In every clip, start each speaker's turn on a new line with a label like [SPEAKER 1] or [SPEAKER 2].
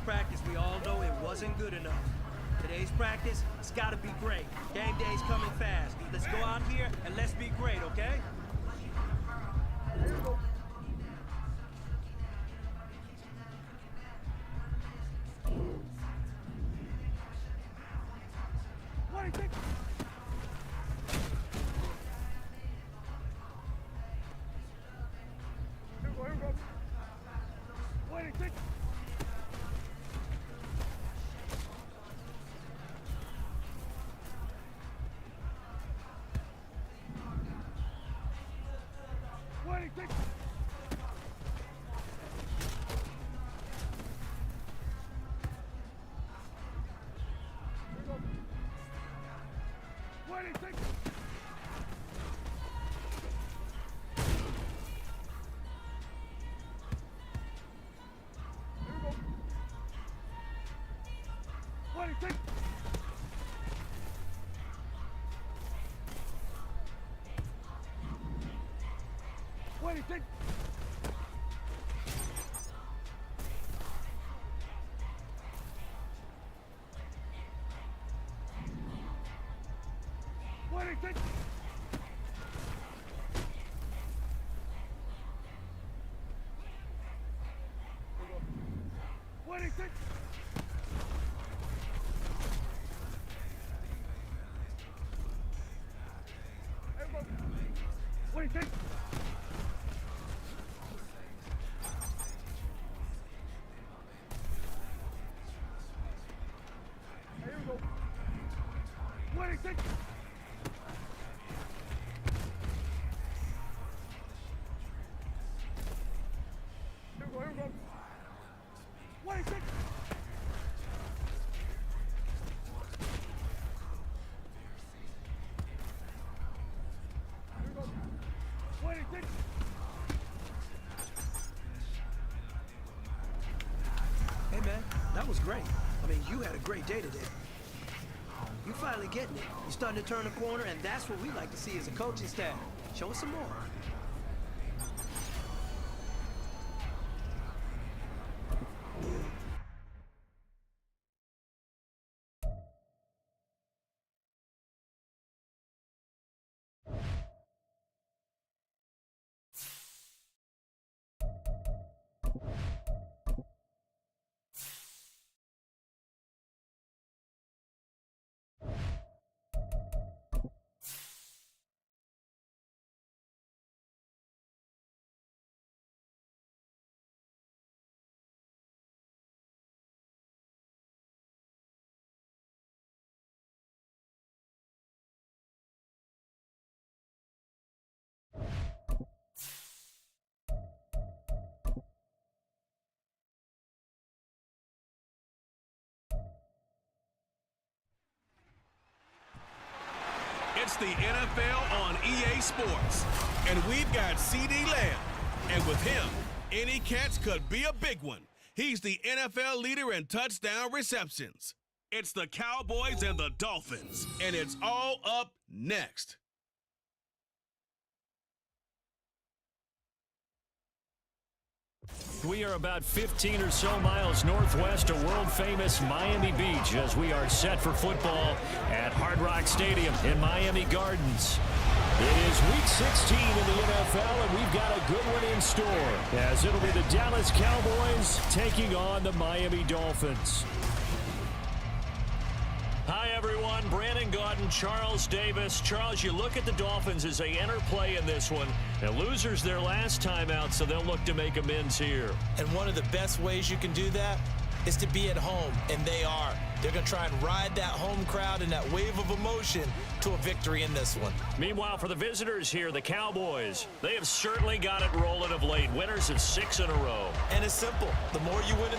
[SPEAKER 1] practice, we all know it wasn't good enough. Today's practice, it's gotta be great. Game day's coming fast. Let's go out here and let's be great, okay? Hey man, that was great. I mean, you had a great day today. You're finally getting it. You're starting to turn a corner, and that's what we like to see as a coaching staff. Show us some more.
[SPEAKER 2] It's the NFL on EA Sports, and we've got CeeDee Lamb. And with him, any catch could be a big one. He's the NFL leader in touchdown receptions. It's the Cowboys and the Dolphins, and it's all up next.
[SPEAKER 3] We are about 15 or so miles northwest of world-famous Miami Beach as we are set for football at Hard Rock Stadium in Miami Gardens. It is Week 16 in the NFL, and we've got a good one in store as it'll be the Dallas Cowboys taking on the Miami Dolphins. Hi, everyone. Brandon Gaudin, Charles Davis. Charles, you look at the Dolphins as they enter play in this one. The losers their last time out, so they'll look to make amends here.
[SPEAKER 4] And one of the best ways you can do that is to be at home, and they are. They're going to try and ride that home crowd and that wave of emotion to a victory in this one.
[SPEAKER 3] Meanwhile, for the visitors here, the Cowboys, they have certainly got it rolling of late. Winners of 6 in a row.
[SPEAKER 4] And it's simple. The more you win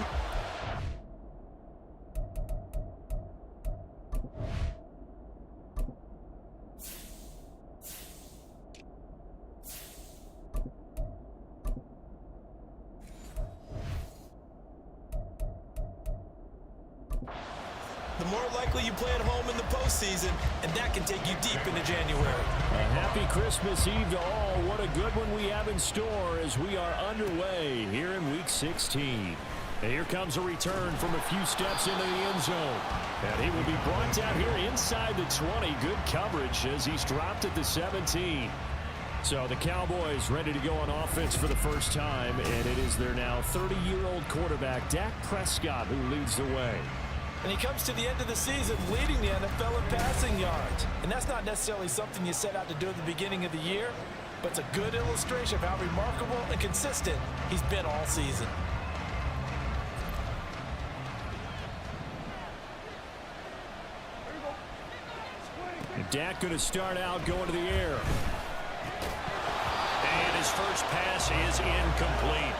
[SPEAKER 4] the more likely you play at home in the postseason, and that can take you deep into January.
[SPEAKER 3] A happy Christmas Eve to all. What a good one we have in store as we are underway here in Week 16. And here comes a return from a few steps into the end zone. And he will be brought down here inside the 20. Good coverage as he's dropped at the 17. So the Cowboys ready to go on offense for the first time, and it is their now 30-year-old quarterback, Dak Prescott, who leads the way.
[SPEAKER 4] And he comes to the end of the season leading the NFL in passing yards. And that's not necessarily something you set out to do at the beginning of the year, but it's a good illustration of how remarkable and consistent he's been all season.
[SPEAKER 3] Dak going to start out going to the air. And his first pass is incomplete.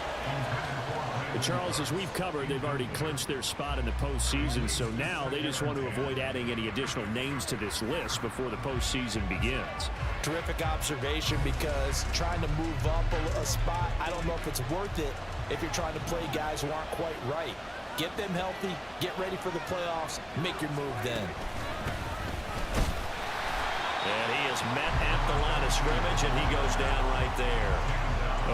[SPEAKER 3] But Charles, as we've covered, they've already clinched their spot in the postseason, so now they just want to avoid adding any additional names to this list before the postseason begins.
[SPEAKER 4] Terrific observation, because trying to move up a spot, I don't know if it's worth it if you're trying to play guys who aren't quite right. Get them healthy, get ready for the playoffs, make your move then.
[SPEAKER 3] And he is met at the line of scrimmage, and he goes down right there.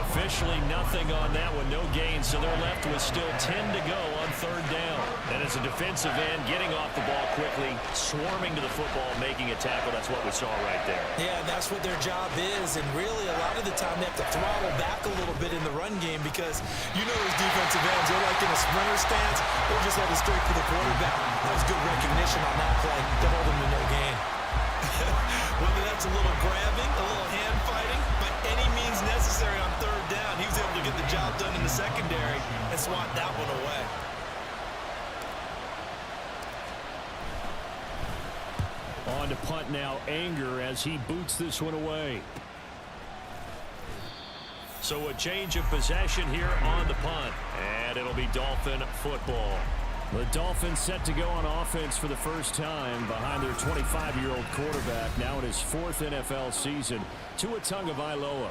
[SPEAKER 3] Officially nothing on that one, no gain, so they're left with still 10 to go on third down. And as a defensive end, getting off the ball quickly, swarming to the football, making a tackle, that's what we saw right there.
[SPEAKER 4] Yeah, that's what their job is, and really a lot of the time they have to throttle back a little bit in the run game, because you know those defensive ends, they're like in a sprinter stance, they're just headed straight for the quarterback. That was good recognition on that play to hold him to no gain.
[SPEAKER 5] Whether that's a little grabbing, a little hand fighting, by any means necessary on third down, he was able to get the job done in the secondary and swat that one away.
[SPEAKER 3] On to punt now, Anger, as he boots this one away. So a change of possession here on the punt, and it'll be Dolphin football. The Dolphins set to go on offense for the first time behind their 25-year-old quarterback, now in his fourth NFL season, Tua Tagovailoa.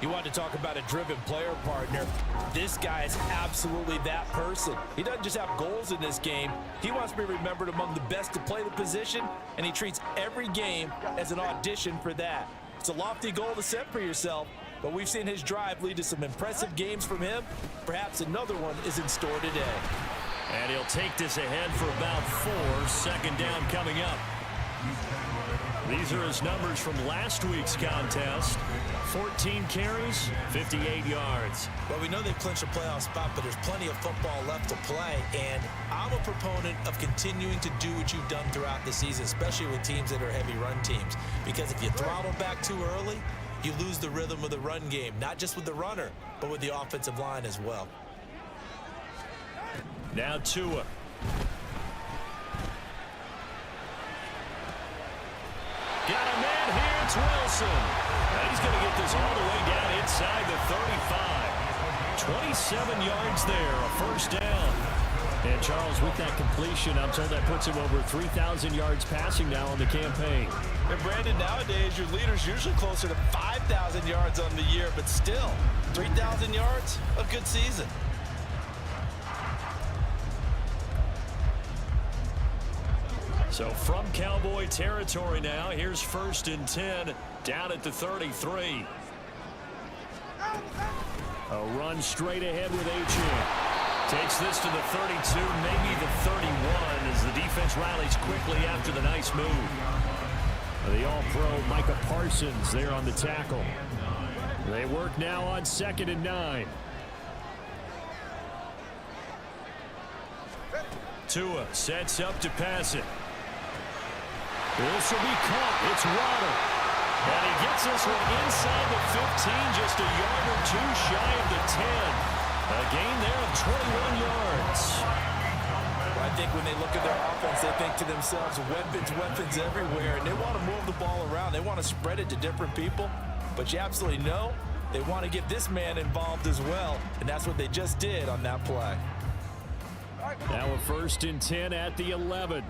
[SPEAKER 4] You want to talk about a driven player partner. This guy is absolutely that person. He doesn't just have goals in this game. He wants to be remembered among the best to play the position, and he treats every game as an audition for that. It's a lofty goal to set for yourself, but we've seen his drive lead to some impressive games from him. Perhaps another one is in store today.
[SPEAKER 3] And he'll take this ahead for about 4. Second down coming up. These are his numbers from last week's contest. 14 carries, 58 yards.
[SPEAKER 4] Well, we know they've clinched a playoff spot, but there's plenty of football left to play. And I'm a proponent of continuing to do what you've done throughout the season, especially with teams that are heavy run teams. Because if you throttle back too early, you lose the rhythm of the run game, not just with the runner, but with the offensive line as well.
[SPEAKER 3] Now Tua. Got a man here, it's Wilson. And he's going to get this all the way down inside the 35. 27 yards there, a first down. And Charles, with that completion, I'm told that puts him over 3,000 yards passing now on the campaign.
[SPEAKER 4] And Brandon, nowadays your leader's usually closer to 5,000 yards on the year, but still, 3,000 yards, a good season.
[SPEAKER 3] So from Cowboy territory now, here's 1st and 10 down at the 33. A run straight ahead with Achane. Takes this to the 32, maybe the 31, as the defense rallies quickly after the nice move. The All-Pro Micah Parsons there on the tackle. They work now on 2nd and 9. Tua sets up to pass it. This will be caught. It's Waddle. And he gets this one inside the 15, just a yard or 2 shy of the 10. A gain there of 21 yards.
[SPEAKER 4] Well, I think when they look at their offense, they think to themselves, weapons everywhere, and they want to move the ball around. They want to spread it to different people, but you absolutely know they want to get this man involved as well, and that's what they just did on that play.
[SPEAKER 3] Now a 1st and 10 at the 11.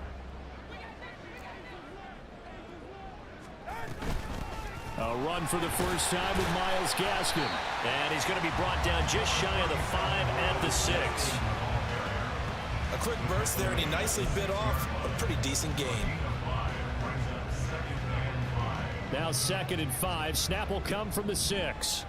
[SPEAKER 3] A run for the first time with Myles Gaskin. And he's going to be brought down just shy of the 5 at the 6.
[SPEAKER 4] A quick burst there, and he nicely bit off a pretty decent gain.
[SPEAKER 3] Now 2nd and 5. Snap will come from the 6.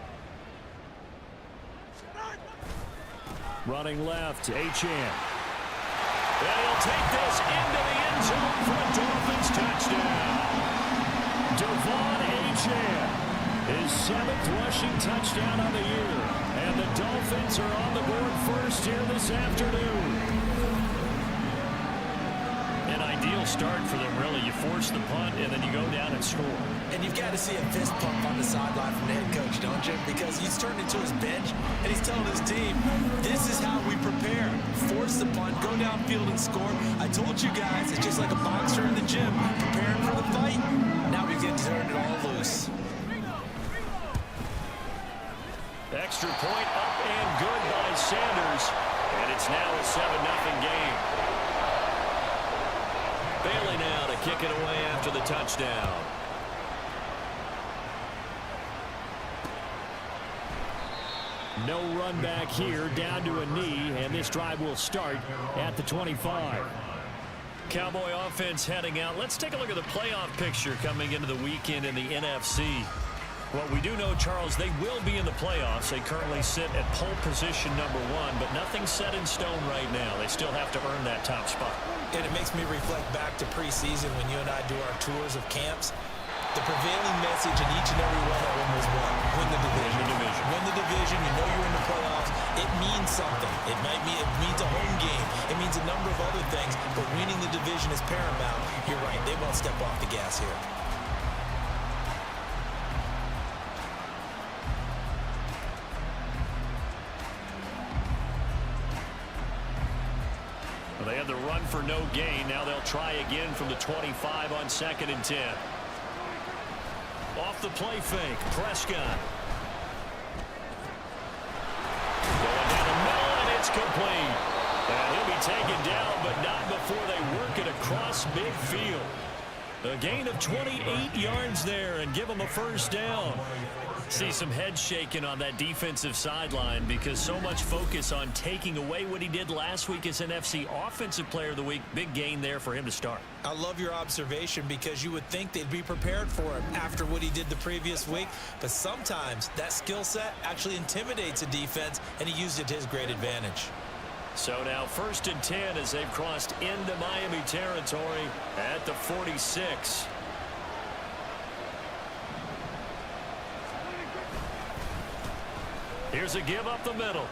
[SPEAKER 3] Running left, Achane. And he'll take this into the end zone for a Dolphins touchdown. Devon Achane, his 7th rushing touchdown on the year. And the Dolphins are on the board first here this afternoon. An ideal start for them, really. You force the punt, and then you go down and score.
[SPEAKER 4] And you've got to see a fist pump on the sideline from the head coach, don't you? Because he's turned into his bench, and he's telling his team, this is how we prepare. Force the punt, go downfield and score. I told you guys, it's just like a boxer in the gym, preparing for the fight. Now we get to turn it all loose.
[SPEAKER 3] Extra point up and good by Sanders. And it's now a 7-0 game. Bailey now to kick it away after the touchdown. No run back here, down to a knee, and this drive will start at the 25. Cowboy offense heading out. Let's take a look at the playoff picture coming into the weekend in the NFC. What we do know, Charles, they will be in the playoffs. They currently sit at pole position #1, but nothing's set in stone right now. They still have to earn that top spot.
[SPEAKER 4] And it makes me reflect back to preseason when you and I do our tours of camps. The prevailing message in each and every one of them was what? Win the division. Win the division. You know you're in the playoffs. It means something. It means a home game. It means a number of other things, but winning the division is paramount. You're right. They won't step off the gas here.
[SPEAKER 3] They had the run for no gain. Now they'll try again from the 25 on 2nd and 10. Off the play fake, Prescott. Going down the middle, and it's complete. And he'll be taken down, but not before they work it across midfield. A gain of 28 yards there and give them a first down. See some head shaking on that defensive sideline because so much focus on taking away what he did last week as NFC Offensive Player of the Week. Big gain there for him to start.
[SPEAKER 4] I love your observation because you would think they'd be prepared for him after what he did the previous week. But sometimes that skill set actually intimidates a defense, and he used it to his great advantage.
[SPEAKER 3] So now 1st and 10 as they've crossed into Miami territory at the 46. Here's a give up the middle.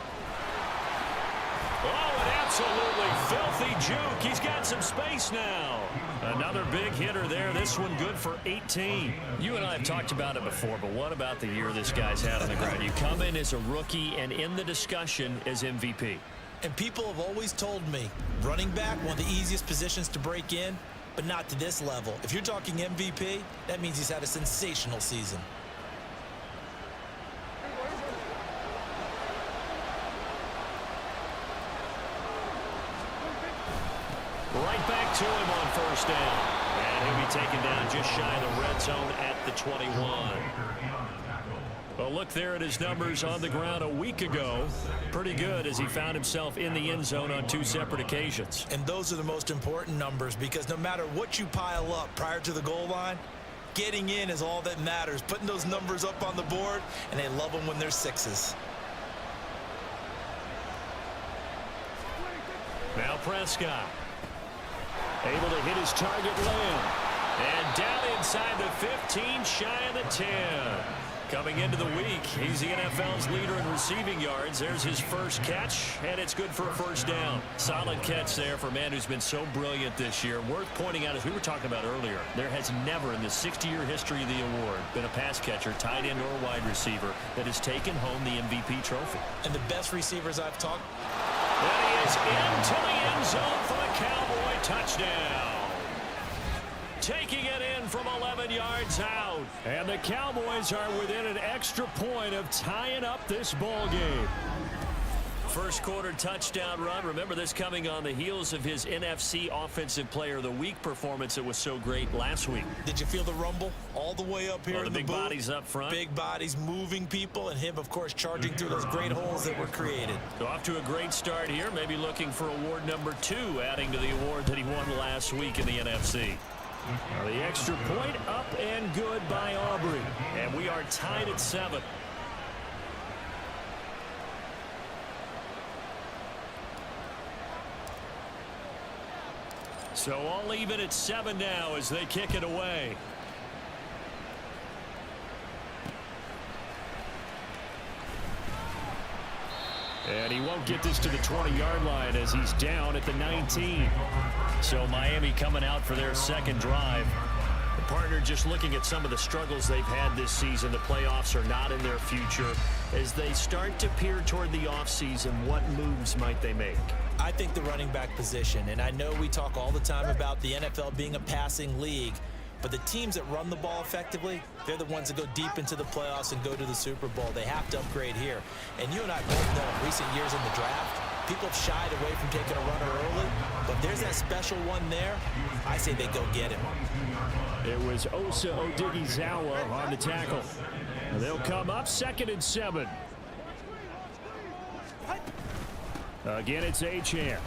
[SPEAKER 3] Oh, an absolutely filthy juke. He's got some space now. Another big hitter there. This one good for 18. You and I have talked about it before, but what about the year this guy's had on the ground? You come in as a rookie and in the discussion as MVP.
[SPEAKER 4] And people have always told me, running back, one of the easiest positions to break in, but not to this level. If you're talking MVP, that means he's had a sensational season.
[SPEAKER 3] Right back to him on 1st down. And he'll be taken down just shy of the red zone at the 21. Well, look there at his numbers on the ground a week ago. Pretty good as he found himself in the end zone on 2 separate occasions.
[SPEAKER 4] And those are the most important numbers because no matter what you pile up prior to the goal line, getting in is all that matters. Putting those numbers up on the board, and they love them when they're 6s.
[SPEAKER 3] Now Prescott. Able to hit his target Lamb. And down inside the 15, shy of the 10. Coming into the week, he's the NFL's leader in receiving yards. There's his first catch, and it's good for a first down. Solid catch there for a man who's been so brilliant this year. Worth pointing out, as we were talking about earlier, there has never in the 60-year history of the award been a pass catcher, tight end, or wide receiver that has taken home the MVP trophy.
[SPEAKER 4] And the best receivers I've talked.
[SPEAKER 3] And he is into the end zone for the Cowboy touchdown. Taking it in from 11 yards out. And the Cowboys are within an extra point of tying up this ball game. First quarter touchdown run. Remember this coming on the heels of his NFC Offensive Player of the Week performance that was so great last week.
[SPEAKER 4] Did you feel the rumble all the way up here in the
[SPEAKER 3] big
[SPEAKER 4] booth?
[SPEAKER 3] Bodies up front.
[SPEAKER 4] Big bodies moving people, and him, of course, charging through those great holes that were created.
[SPEAKER 3] So off to a great start here. Maybe looking for award number 2, adding to the award that he won last week in the NFC. The extra point up and good by Aubrey. And we are tied at 7. So all even at 7 now as they kick it away. And he won't get this to the 20-yard line as he's down at the 19. So Miami coming out for their second drive. The partner just looking at some of the struggles they've had this season. The playoffs are not in their future. As they start to peer toward the offseason, what moves might they make?
[SPEAKER 4] I think the running back position, and I know we talk all the time about the NFL being a passing league, but the teams that run the ball effectively, they're the ones that go deep into the playoffs and go to the Super Bowl. They have to upgrade here. And you and I both know in recent years in the draft, people have shied away from taking a runner early, but there's that special one there. I say they go get him.
[SPEAKER 3] It was Osa Odighizuwa on the tackle. And they'll come up 2nd and 7. Again, it's Achane.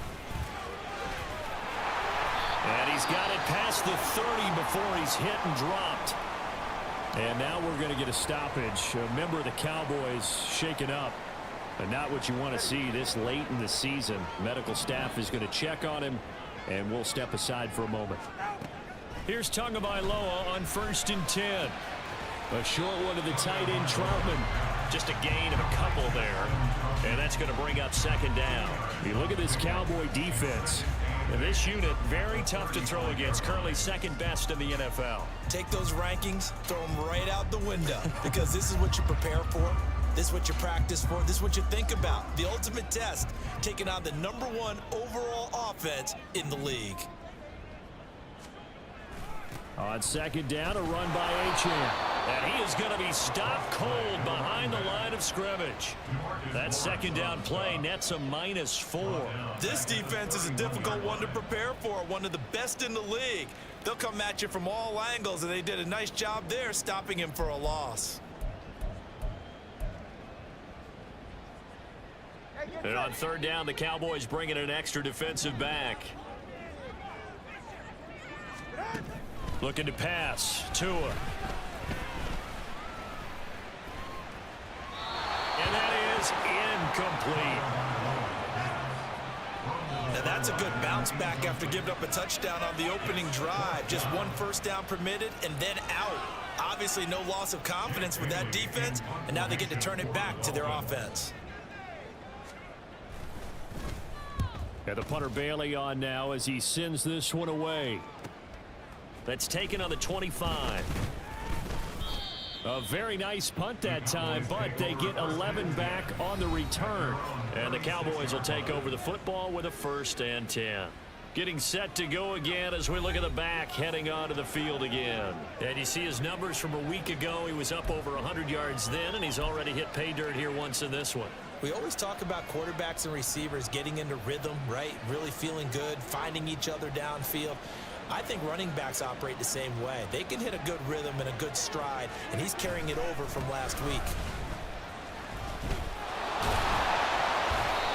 [SPEAKER 3] And he's got it past the 30 before he's hit and dropped. And now we're going to get a stoppage. A member of the Cowboys shaken up. And not what you want to see this late in the season. Medical staff is going to check on him, and we'll step aside for a moment. Here's Tagovailoa on 1st and 10. A short one to the tight end, Troutman. Just a gain of a couple there. And that's going to bring up 2nd down. You look at this Cowboy defense. And this unit, very tough to throw against. Currently 2nd best in the NFL.
[SPEAKER 4] Take those rankings, throw them right out the window. Because this is what you prepare for. This is what you practice for. This is what you think about. The ultimate test, taking on the #1 overall offense in the league.
[SPEAKER 3] On 2nd down, a run by Achane. And he is going to be stopped cold behind the line of scrimmage. That 2nd down play nets a -4.
[SPEAKER 4] This defense is a difficult one to prepare for, one of the best in the league. They'll come at you from all angles, and they did a nice job there stopping him for a loss.
[SPEAKER 3] And on 3rd down, the Cowboys bring in an extra defensive back. Looking to pass. Tua. And that is incomplete.
[SPEAKER 4] Now that's a good bounce back after giving up a touchdown on the opening drive. Just 1 first down permitted and then out. Obviously no loss of confidence with that defense, and now they get to turn it back to their offense.
[SPEAKER 3] And the punter Bailey on now as he sends this one away. That's taken on the 25. A very nice punt that time, but they get 11 back on the return. And the Cowboys will take over the football with a 1st and 10. Getting set to go again as we look at the back heading onto the field again. And you see his numbers from a week ago. He was up over 100 yards then, and he's already hit pay dirt here once in this one.
[SPEAKER 4] We always talk about quarterbacks and receivers getting into rhythm, right? Really feeling good, finding each other downfield. I think running backs operate the same way. They can hit a good rhythm and a good stride, and he's carrying it over from last week.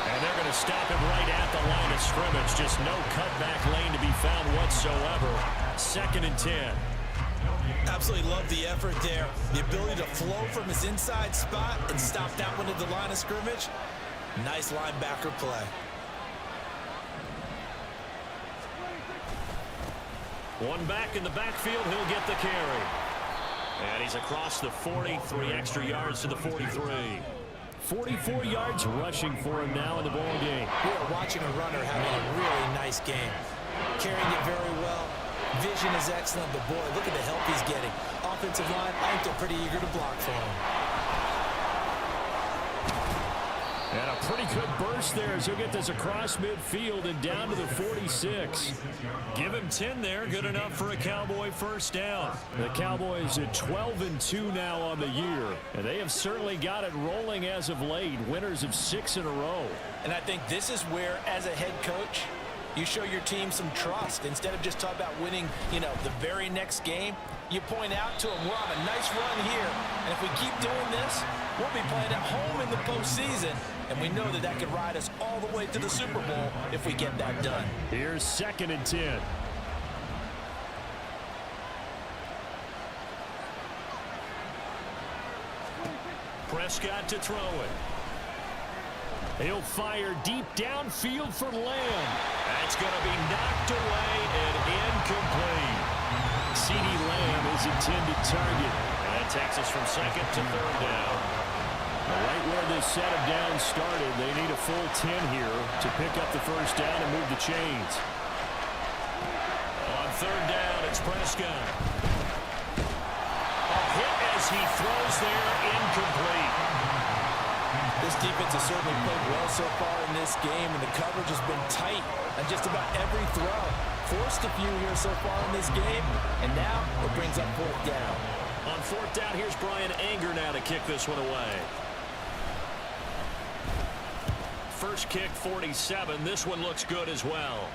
[SPEAKER 3] And they're going to stop him right at the line of scrimmage. Just no cutback lane to be found whatsoever. 2nd and 10.
[SPEAKER 4] Absolutely love the effort there. The ability to flow from his inside spot and stop that one at the line of scrimmage. Nice linebacker play.
[SPEAKER 3] One back in the backfield, he'll get the carry. And he's across the 40, 3 extra yards to the 43. 44 yards rushing for him now in the ball game.
[SPEAKER 4] We are watching a runner having a really nice game. Carrying it very well. Vision is excellent, but boy, look at the help he's getting. Offensive line, I think they're pretty eager to block for him.
[SPEAKER 3] And a pretty good burst there as he'll get this across midfield and down to the 46. Give him 10 there. Good enough for a Cowboy 1st down. The Cowboys at 12-2 now on the year. And they have certainly got it rolling as of late. Winners of 6 in a row.
[SPEAKER 4] And I think this is where, as a head coach, you show your team some trust. Instead of just talking about winning, the very next game, you point out to them, we're on a nice run here. And if we keep doing this, we'll be playing at home in the postseason. And we know that that could ride us all the way to the Super Bowl if we get that done.
[SPEAKER 3] Here's 2nd and 10. Prescott to throw it. He'll fire deep downfield for Lamb. That's going to be knocked away and incomplete. CeeDee Lamb is intended target. And that takes us from second to third down. Right where this set of downs started, they need a full 10 here to pick up the first down and move the chains. On third down, it's Prescott. A hit as he throws there, incomplete.
[SPEAKER 4] This defense has certainly played well so far in this game, and the coverage has been tight on just about every throw. Forced a few here so far in this game, and now it brings up fourth down.
[SPEAKER 3] On fourth down, here's Brian Anger now to kick this one away. First kick, 47. This one looks good as well.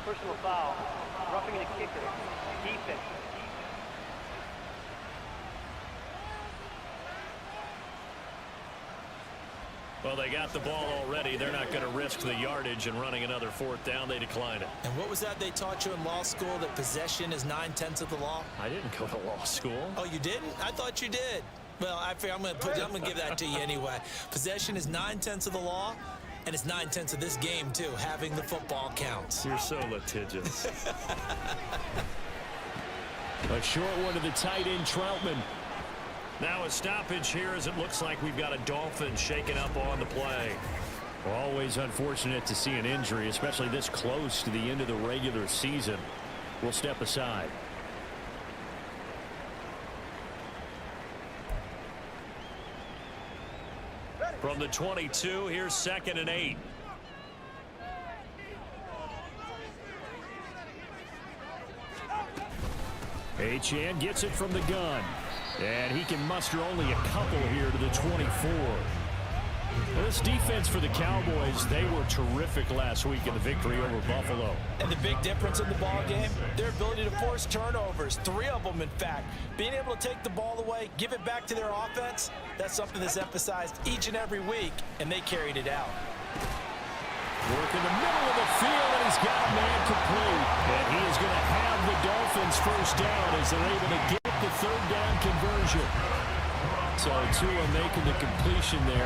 [SPEAKER 6] Personal foul. Roughing the kicker. Defense.
[SPEAKER 3] Well, they got the ball already. They're not going to risk the yardage and running another fourth down. They decline it.
[SPEAKER 5] And what was that they taught you in law school, that possession is 9/10 of the law?
[SPEAKER 3] I didn't go to law school.
[SPEAKER 5] Oh, you didn't? I thought you did. Well, I'm going to give that to you anyway. Possession is 9/10 of the law, and it's 9/10 of this game, too. Having the football counts.
[SPEAKER 3] You're so litigious. A short one to the tight end, Troutman. Now a stoppage here as it looks like we've got a Dolphins shaken up on the play. Well, always unfortunate to see an injury, especially this close to the end of the regular season. We'll step aside. From the 22, here's 2nd and 8. Achane gets it from the gun. And he can muster only a couple here to the 24. Well, this defense for the Cowboys, they were terrific last week in the victory over Buffalo.
[SPEAKER 4] And the big difference in the ball game, their ability to force turnovers, 3 of them in fact. Being able to take the ball away, give it back to their offense, that's something that's emphasized each and every week, and they carried it out.
[SPEAKER 3] Work in the middle of the field, and he's got a man complete. And he is going to have the Dolphins first down as they're able to get the third down conversion. So Tua making the completion there.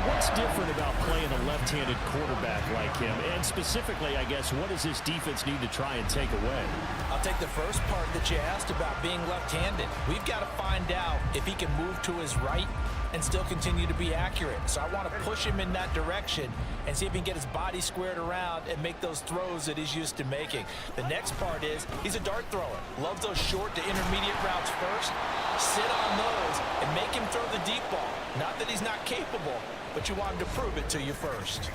[SPEAKER 3] What's different about playing a left-handed quarterback like him? And specifically, I guess, what does this defense need to try and take away?
[SPEAKER 4] I'll take the first part that you asked about being left-handed. We've got to find out if he can move to his right and still continue to be accurate. So I want to push him in that direction and see if he can get his body squared around and make those throws that he's used to making. The next part is he's a dart thrower. Loves those short to intermediate routes first. Sit on those and make him throw the deep ball. Not that he's not capable, but you want him to prove it to you first.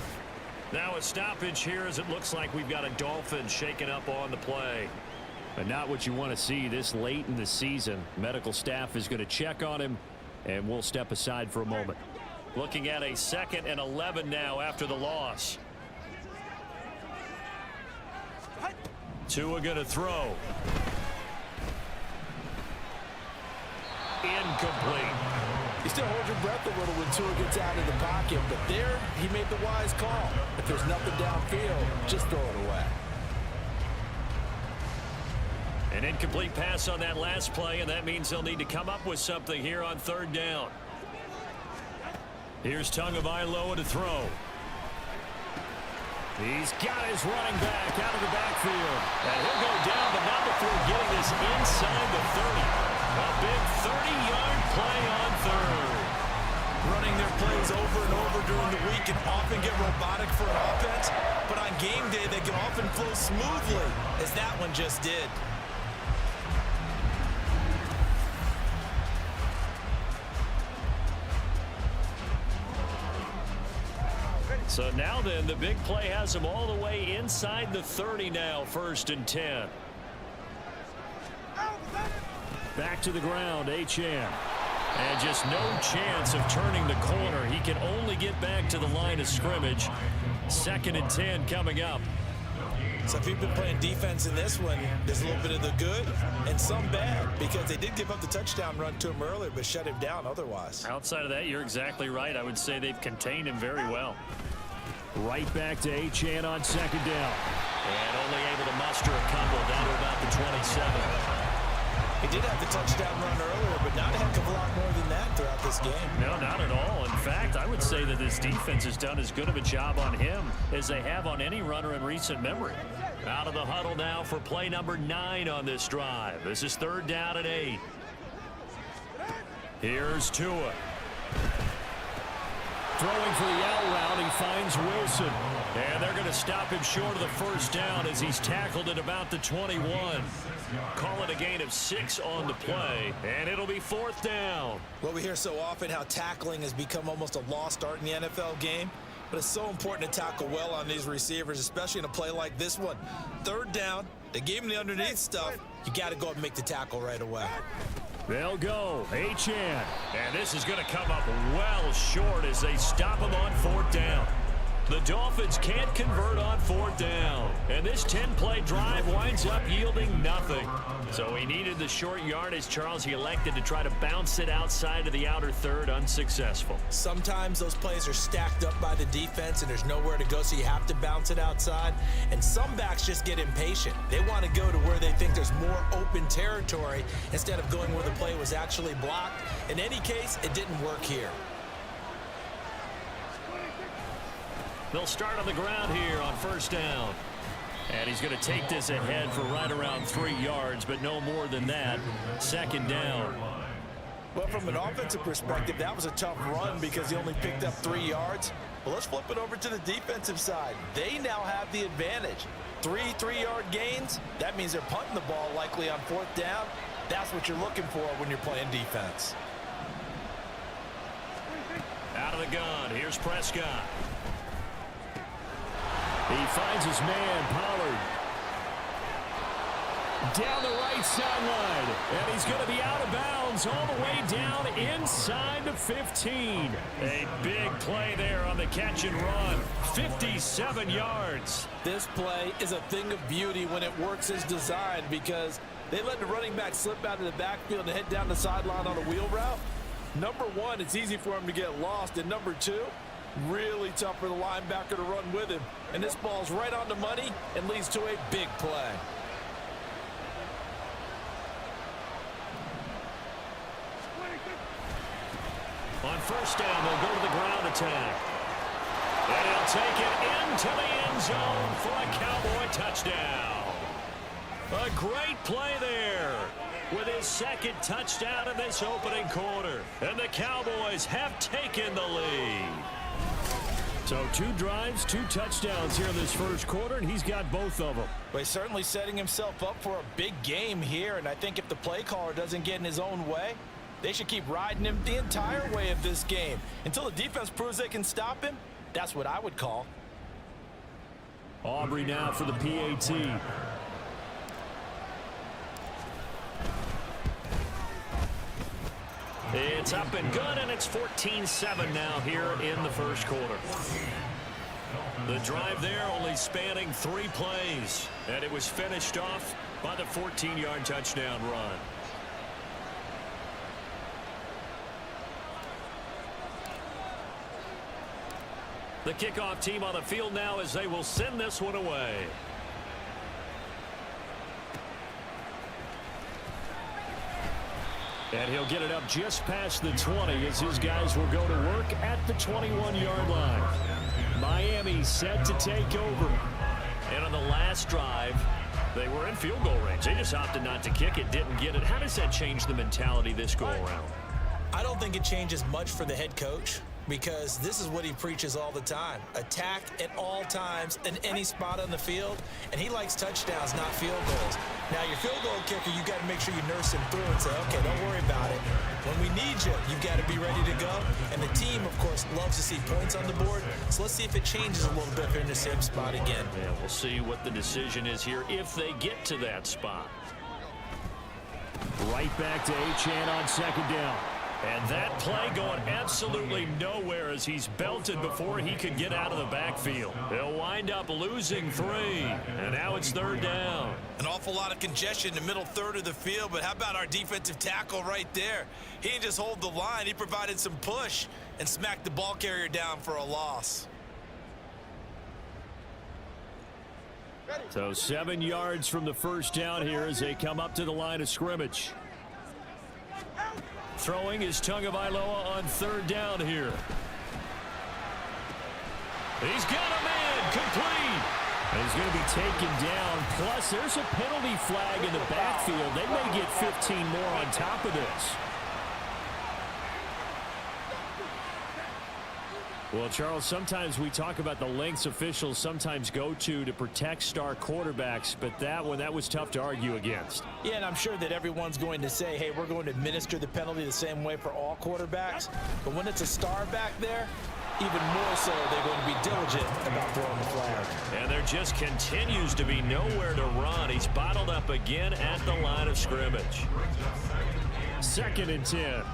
[SPEAKER 3] Now a stoppage here as it looks like we've got a Dolphin shaken up on the play. But not what you want to see this late in the season. Medical staff is going to check on him, and we'll step aside for a moment. Looking at a 2nd and 11 now after the loss. Tua going to throw. Incomplete.
[SPEAKER 4] You still hold your breath a little when Tua gets out of the pocket, but there he made the wise call. If there's nothing downfield, just throw it away.
[SPEAKER 3] An incomplete pass on that last play, and that means they'll need to come up with something here on third down. Here's Tagovailoa to throw. He's got his running back out of the backfield. And he'll go down, but not before getting this inside the 30. A big 30-yard play on third.
[SPEAKER 5] Running their plays over and over during the week can often get robotic for an offense, but on game day they can often flow smoothly, as that one just did.
[SPEAKER 3] So now then, the big play has him all the way inside the 30 now, 1st and 10. Back to the ground, Achane. And just no chance of turning the corner. He can only get back to the line of scrimmage. 2nd and 10 coming up.
[SPEAKER 5] So if you've been playing defense in this one, there's a little bit of the good and some bad, because they did give up the touchdown run to him earlier, but shut him down otherwise.
[SPEAKER 3] Outside of that, you're exactly right. I would say they've contained him very well. Right back to Achane on 2nd down. And only able to muster a couple down to about the 27.
[SPEAKER 4] He did have the touchdown run earlier, but not a heck of a lot more than that throughout this game.
[SPEAKER 3] No, not at all. In fact, I would say that this defense has done as good of a job on him as they have on any runner in recent memory. Out of the huddle now for play number 9 on this drive. This is 3rd down and 8. Here's Tua. Throwing for the out route, he finds Wilson. And they're going to stop him short of the 1st down as he's tackled at about the 21. Call it a gain of 6 on the play, and it'll be 4th down.
[SPEAKER 5] Well, we hear so often how tackling has become almost a lost art in the NFL game, but it's so important to tackle well on these receivers, especially in a play like this one. 3rd down, they gave him the underneath stuff. You got to go and make the tackle right away.
[SPEAKER 3] They'll go. Achane. And this is going to come up well short as they stop him on 4th down. The Dolphins can't convert on 4th down. And this 10-play drive winds up yielding nothing. So he needed the short yardage, Charles. He elected to try to bounce it outside of the outer third, unsuccessful.
[SPEAKER 5] Sometimes those plays are stacked up by the defense and there's nowhere to go, so you have to bounce it outside. And some backs just get impatient. They want to go to where they think there's more open territory instead of going where the play was actually blocked. In any case, it didn't work here.
[SPEAKER 3] They'll start on the ground here on 1st down. And he's going to take this ahead for right around 3 yards, but no more than that. 2nd down.
[SPEAKER 5] Well, from an offensive perspective, that was a tough run because he only picked up 3 yards. Well, let's flip it over to the defensive side. They now have the advantage. 3 3-yard gains. That means they're punting the ball likely on 4th down. That's what you're looking for when you're playing defense.
[SPEAKER 3] Out of the gun. Here's Prescott. He finds his man, Pollard. Down the right sideline. And he's going to be out of bounds all the way down inside the 15. A big play there on the catch and run. 57 yards.
[SPEAKER 5] This play is a thing of beauty when it works as designed because they let the running back slip out of the backfield and head down the sideline on a wheel route. Number one, it's easy for him to get lost. And number two, really tough for the linebacker to run with him. And this ball's right on the money and leads to a big play.
[SPEAKER 3] On 1st down, they'll go to the ground attack. And he'll take it into the end zone for a Cowboy touchdown. A great play there with his 2nd touchdown in this opening quarter. And the Cowboys have taken the lead. So 2 drives, 2 touchdowns here in this 1st quarter, and he's got both of them.
[SPEAKER 5] Well, he's certainly setting himself up for a big game here, and I think if the play caller doesn't get in his own way, they should keep riding him the entire way of this game. Until the defense proves they can stop him, that's what I would call.
[SPEAKER 3] Aubrey now for the PAT. It's up and good, and it's 14-7 now here in the 1st quarter. The drive there only spanning 3 plays, and it was finished off by the 14-yard touchdown run. The kickoff team on the field now as they will send this one away. And he'll get it up just past the 20 as his guys will go to work at the 21-yard line. Miami set to take over. And on the last drive, they were in field goal range. They just opted not to kick it, didn't get it. How does that change the mentality this go around?
[SPEAKER 5] I don't think it changes much for the head coach because this is what he preaches all the time. Attack at all times in any spot on the field, and he likes touchdowns, not field goals. Now, your field goal kicker, you got to make sure you nurse him through and say, okay, don't worry about it. When we need you, you've got to be ready to go. And the team, of course, loves to see points on the board. So let's see if it changes a little bit if they're in the same spot again.
[SPEAKER 3] Yeah, we'll see what the decision is here if they get to that spot. Right back to Achane on 2nd down. And that play going absolutely nowhere as he's belted before he could get out of the backfield. They'll wind up losing 3. And now it's 3rd down.
[SPEAKER 5] An awful lot of congestion in the middle third of the field, but how about our defensive tackle right there? He didn't just hold the line. He provided some push and smacked the ball carrier down for a loss.
[SPEAKER 3] So 7 yards from the 1st down here as they come up to the line of scrimmage. Throwing is Tagovailoa on 3rd down here. He's got him in, complete. And he's going to be taken down. Plus, there's a penalty flag in the backfield. They may get 15 more on top of this. Well, Charles, sometimes we talk about the lengths officials sometimes go to protect star quarterbacks, but that was tough to argue against.
[SPEAKER 5] Yeah, and I'm sure that everyone's going to say, hey, we're going to administer the penalty the same way for all quarterbacks. But when it's a star back there, even more so, they're going to be diligent about throwing the flag.
[SPEAKER 3] And there just continues to be nowhere to run. He's bottled up again at the line of scrimmage. 2nd and 10.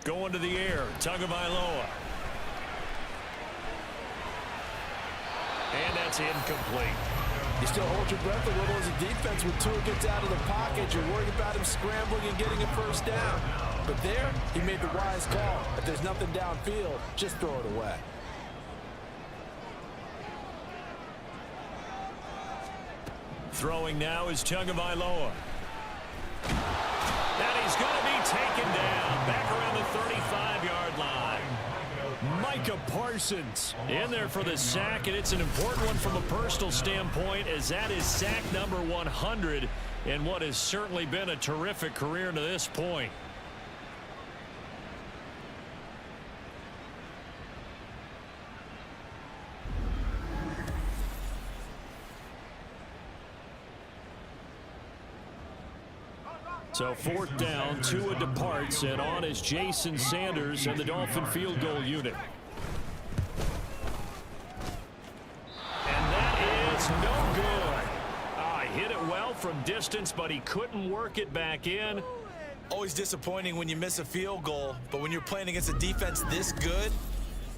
[SPEAKER 3] Going to the air, Tagovailoa. And that's incomplete.
[SPEAKER 4] You still hold your breath a little as a defense when Tua gets out of the pocket. You're worried about him scrambling and getting a 1st down. But there, he made the wise call. If there's nothing downfield, just throw it away.
[SPEAKER 3] Throwing now is Tagovailoa. And he's going to be taken down back around the 35-yard line. Micah Parsons in there for the sack, and it's an important one from a personal standpoint, as that is sack number 100 in what has certainly been a terrific career to this point. So 4th down, Tua departs, and on is Jason Sanders and the Dolphin field goal unit. And that is no good. He hit it well from distance, but he couldn't work it back in.
[SPEAKER 5] Always disappointing when you miss a field goal, but when you're playing against a defense this good,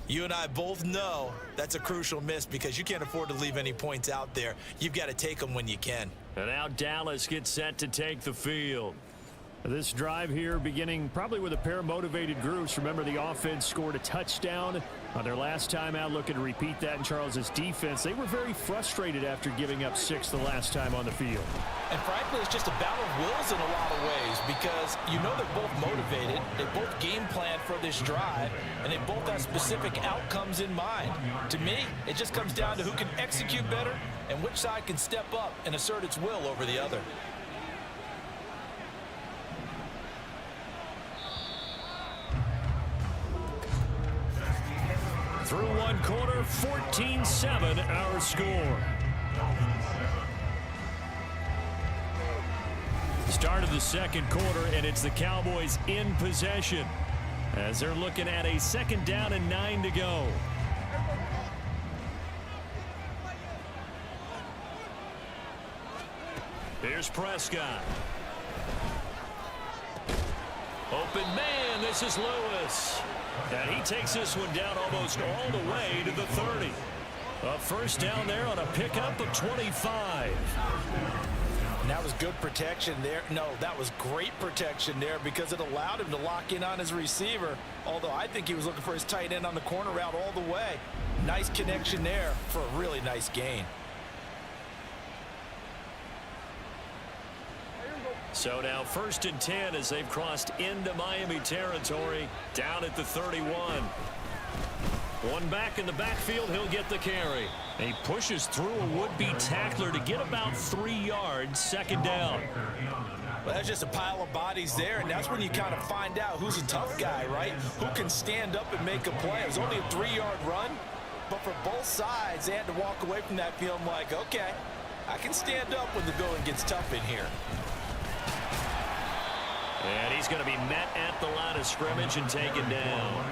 [SPEAKER 5] you and I both know that's a crucial miss because you can't afford to leave any points out there. You've got to take them when you can.
[SPEAKER 3] And now Dallas gets set to take the field. This drive here beginning probably with a pair of motivated groups. Remember, the offense scored a touchdown on their last time out, looking to repeat that in Charles's defense. They were very frustrated after giving up 6 the last time on the field.
[SPEAKER 5] And frankly, it's just a battle of wills in a lot of ways because you know they're both motivated, they both game plan for this drive, and they both have specific outcomes in mind. To me, it just comes down to who can execute better and which side can step up and assert its will over the other.
[SPEAKER 3] Through one quarter, 14-7 our score. Start of the 2nd quarter, and it's the Cowboys in possession as they're looking at a 2nd down and 9 to go. Here's Prescott. Open man, this is Lewis. And he takes this one down almost all the way to the 30. A 1st down there on a pickup of 25.
[SPEAKER 5] And that was good protection there. No, that was great protection there because it allowed him to lock in on his receiver. Although I think he was looking for his tight end on the corner route all the way. Nice connection there for a really nice gain.
[SPEAKER 3] So now 1st and 10 as they've crossed into Miami territory down at the 31. One back in the backfield, he'll get the carry. He pushes through a would-be tackler to get about 3 yards, 2nd down.
[SPEAKER 5] Well, that's just a pile of bodies there, and that's when you kind of find out who's a tough guy, right? Who can stand up and make a play. It was only a 3-yard run, but for both sides, they had to walk away from that feeling like, okay, I can stand up when the going gets tough in here.
[SPEAKER 3] And he's going to be met at the line of scrimmage and taken down.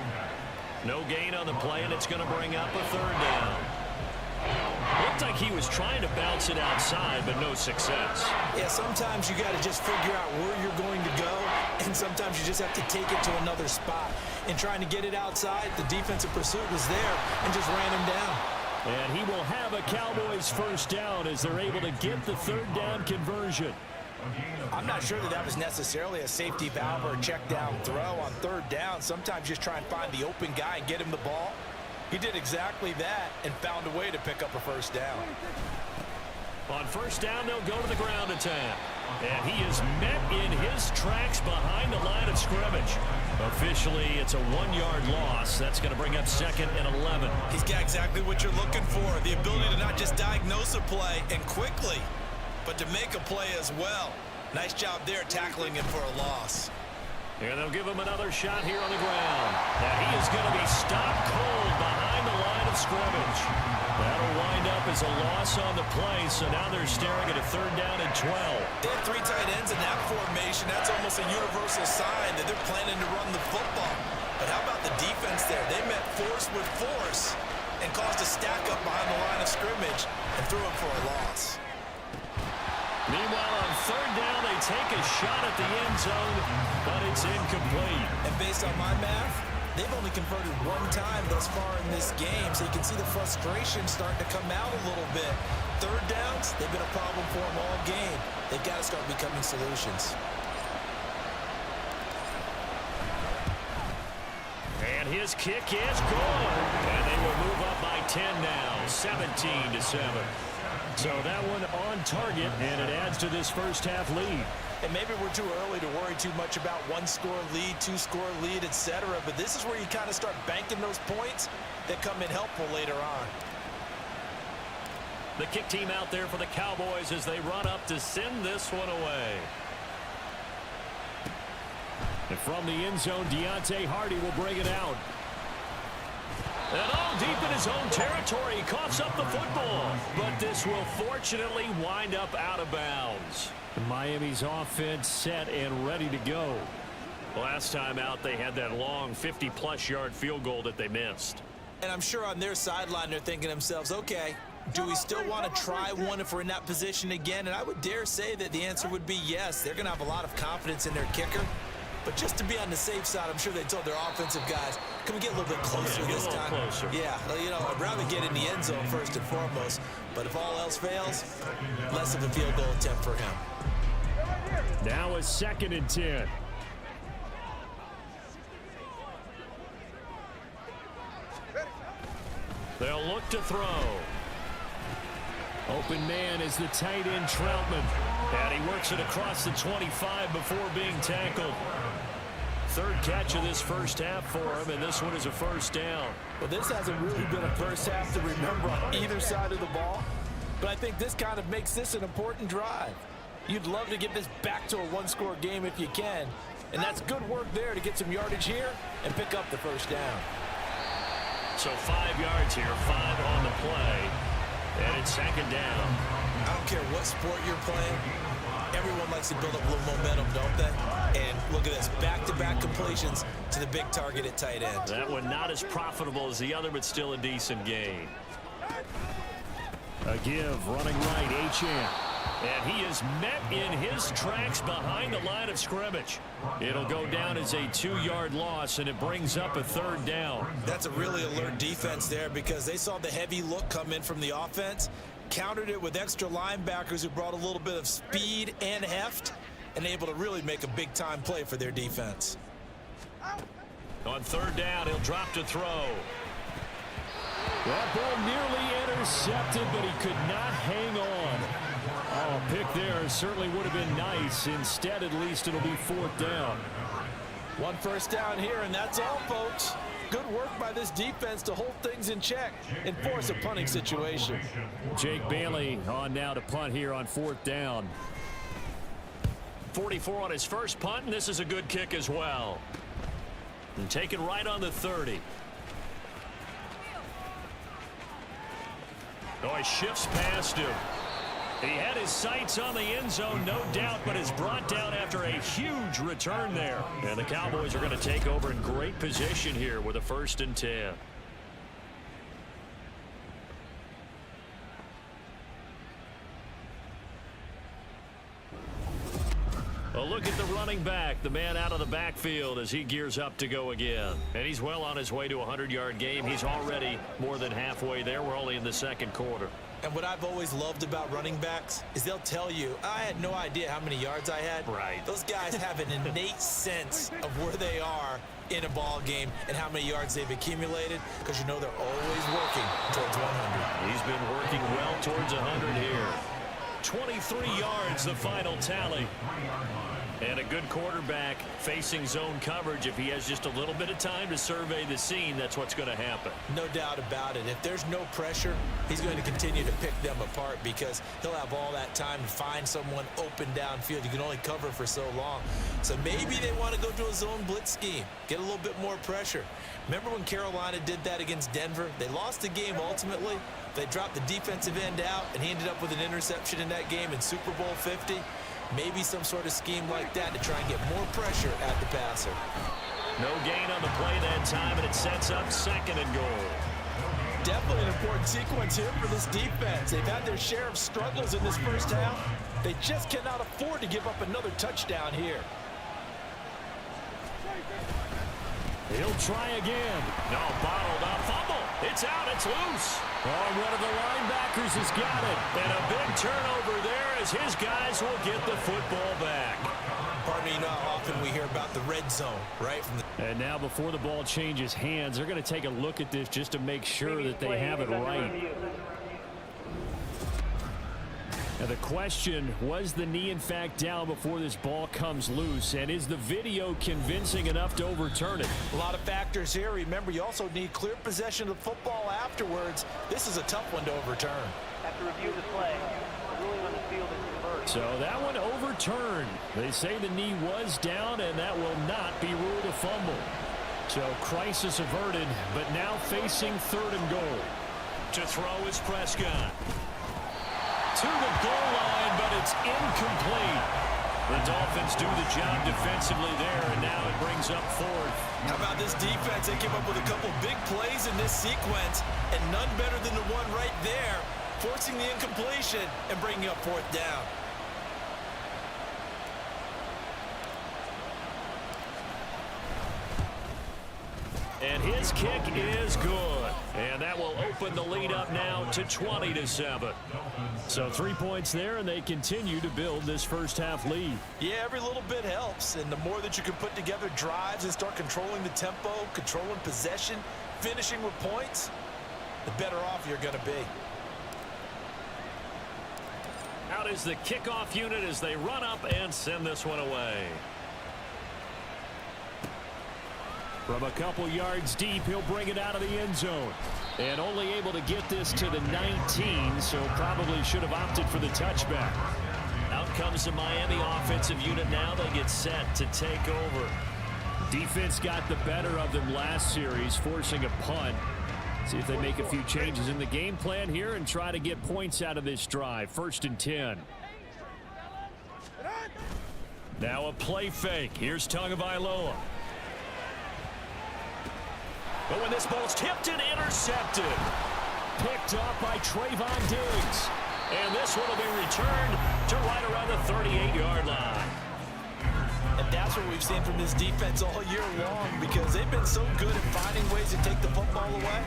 [SPEAKER 3] No gain on the play, and it's going to bring up a 3rd down. Looked like he was trying to bounce it outside, but no success.
[SPEAKER 5] Yeah, sometimes you got to just figure out where you're going to go, and sometimes you just have to take it to another spot. In trying to get it outside, the defensive pursuit was there and just ran him down.
[SPEAKER 3] And he will have a Cowboys 1st down as they're able to get the 3rd down conversion.
[SPEAKER 5] I'm not sure that was necessarily a safety valve or a check down throw on 3rd down. Sometimes just try and find the open guy and get him the ball. He did exactly that and found a way to pick up a first down.
[SPEAKER 3] On first down, they'll go to the ground attack. And he is met in his tracks behind the line of scrimmage. Officially, it's a 1-yard loss. That's going to bring up 2nd and 11.
[SPEAKER 5] He's got exactly what you're looking for, the ability to not just diagnose a play and quickly, but to make a play as well. Nice job there tackling him for a loss.
[SPEAKER 3] And they'll give him another shot here on the ground. And he is going to be stopped cold behind the line of scrimmage. That'll wind up as a loss on the play, so now they're staring at a 3rd down and 12.
[SPEAKER 5] They have 3 tight ends in that formation. That's almost a universal sign that they're planning to run the football. But how about the defense there? They met force with force and caused a stack up behind the line of scrimmage and threw him for a loss.
[SPEAKER 3] Meanwhile, on 3rd down, they take a shot at the end zone, but it's incomplete.
[SPEAKER 5] And based on my math, they've only converted 1 time thus far in this game, so you can see the frustration starting to come out a little bit. 3rd downs, they've been a problem for them all game. They've got to start becoming solutions.
[SPEAKER 3] And his kick is good. And they will move up by 10 now, 17-7. So that one on target, and it adds to this first half lead.
[SPEAKER 5] And maybe we're too early to worry too much about 1-score lead, 2-score lead, etc. But this is where you kind of start banking those points that come in helpful later on.
[SPEAKER 3] The kick team out there for the Cowboys as they run up to send this one away. And from the end zone, Deontay Hardy will bring it out. And all deep in his own territory, he coughs up the football. But this will fortunately wind up out of bounds. Miami's offense set and ready to go. Last time out, they had that long 50-plus yard field goal that they missed.
[SPEAKER 5] And I'm sure on their sideline, they're thinking to themselves, okay, do we still want to try one if we're in that position again? And I would dare say that the answer would be yes. They're going to have a lot of confidence in their kicker. But just to be on the safe side, I'm sure they told their offensive guys, can we get a little bit closer this time?
[SPEAKER 3] Closer.
[SPEAKER 5] Yeah, you know, I'd rather get in the end zone first and foremost. But if all else fails, less of a field goal attempt for him.
[SPEAKER 3] Now a 2nd and 10. They'll look to throw. Open man is the tight end Troutman. And he works it across the 25 before being tackled. 3rd catch of this first half for him, and this one is a first down.
[SPEAKER 5] Well, this hasn't really been a first half to remember on either side of the ball. But I think this kind of makes this an important drive. You'd love to get this back to a 1-score game if you can. And that's good work there to get some yardage here and pick up the first down.
[SPEAKER 3] So 5 yards here, 5 on the play. And it's 2nd down.
[SPEAKER 5] I don't care what sport you're playing. Everyone likes to build up a little momentum, don't they? And look at this, back-to-back completions to the big target at tight end.
[SPEAKER 3] That one not as profitable as the other, but still a decent gain. A give, running right, H.M. And he is met in his tracks behind the line of scrimmage. It'll go down as a 2-yard loss, and it brings up a 3rd down.
[SPEAKER 5] That's a really alert defense there because they saw the heavy look come in from the offense, countered it with extra linebackers who brought a little bit of speed and heft, and able to really make a big-time play for their defense.
[SPEAKER 3] On 3rd down, he'll drop to throw. That ball nearly intercepted, but he could not hang on. Oh, pick there certainly would have been nice. Instead, at least it'll be 4th down.
[SPEAKER 5] 1 first down here, and that's all, folks. Good work by this defense to hold things in check and force a punting situation.
[SPEAKER 3] Jake Bailey on now to punt here on 4th down. 44 on his first punt, and this is a good kick as well. And taken right on the 30. Oh, he shifts past him. He had his sights on the end zone, no doubt, but is brought down after a huge return there. And the Cowboys are going to take over in great position here with a 1st and 10. A look at the running back, the man out of the backfield as he gears up to go again. And he's well on his way to a 100-yard game. He's already more than halfway there. We're only in the 2nd quarter.
[SPEAKER 5] And what I've always loved about running backs is they'll tell you, I had no idea how many yards I had.
[SPEAKER 3] Right.
[SPEAKER 5] Those guys have an innate sense of where they are in a ball game and how many yards they've accumulated, because you know they're always working towards 100.
[SPEAKER 3] He's been working well towards 100 here. 23 yards, the final tally. And a good quarterback facing zone coverage. If he has just a little bit of time to survey the scene, that's what's going to happen.
[SPEAKER 5] No doubt about it. If there's no pressure, he's going to continue to pick them apart because he'll have all that time to find someone open downfield. You can only cover for so long. So maybe they want to go to a zone blitz scheme, get a little bit more pressure. Remember when Carolina did that against Denver? They lost the game ultimately. They dropped the defensive end out, and he ended up with an interception in that game in Super Bowl 50. Maybe some sort of scheme like that to try and get more pressure at the passer.
[SPEAKER 3] No gain on the play that time, and it sets up 2nd and goal.
[SPEAKER 5] Definitely an important sequence here for this defense. They've had their share of struggles in this first half. They just cannot afford to give up another touchdown here.
[SPEAKER 3] He'll try again. No, bottled up. Fumble. It's out. It's loose. Oh, one of the linebackers has got it. And a big turnover there as his guys will get the football back.
[SPEAKER 5] Pardon me, you know how often we hear about the red zone, right?
[SPEAKER 3] And now before the ball changes hands, they're going to take a look at this just to make sure that they have it right. Now the question, was the knee in fact down before this ball comes loose? And is the video convincing enough to overturn it?
[SPEAKER 5] A lot of factors here. Remember, you also need clear possession of the football afterwards. This is a tough one to overturn.
[SPEAKER 6] After review of the play, the ruling on the field is reversed.
[SPEAKER 3] So that one overturned. They say the knee was down, and that will not be ruled a fumble. So crisis averted, but now facing 3rd and goal. To throw is Prescott. To the goal line, but it's incomplete. The Dolphins do the job defensively there, and now it brings up 4th.
[SPEAKER 5] How about this defense? They came up with a couple big plays in this sequence, and none better than the one right there, forcing the incompletion and bringing up 4th down.
[SPEAKER 3] And his kick is good. And that will open the lead up now to 20-7. So 3 points there, and they continue to build this first half lead.
[SPEAKER 5] Yeah, every little bit helps. And the more that you can put together drives and start controlling the tempo, controlling possession, finishing with points, the better off you're going to be.
[SPEAKER 3] Out is the kickoff unit as they run up and send this one away. From a couple yards deep, he'll bring it out of the end zone. And only able to get this to the 19, so probably should have opted for the touchback. Out comes the Miami offensive unit now. They get set to take over. Defense got the better of them last series, forcing a punt. See if they make a few changes in the game plan here and try to get points out of this drive. 1st and 10. Now a play fake. Here's Tagovailoa. But when this ball's tipped and intercepted. Picked up by Trayvon Diggs. And this one will be returned to right around the 38-yard line.
[SPEAKER 5] And that's what we've seen from this defense all year long, because they've been so good at finding ways to take the football away.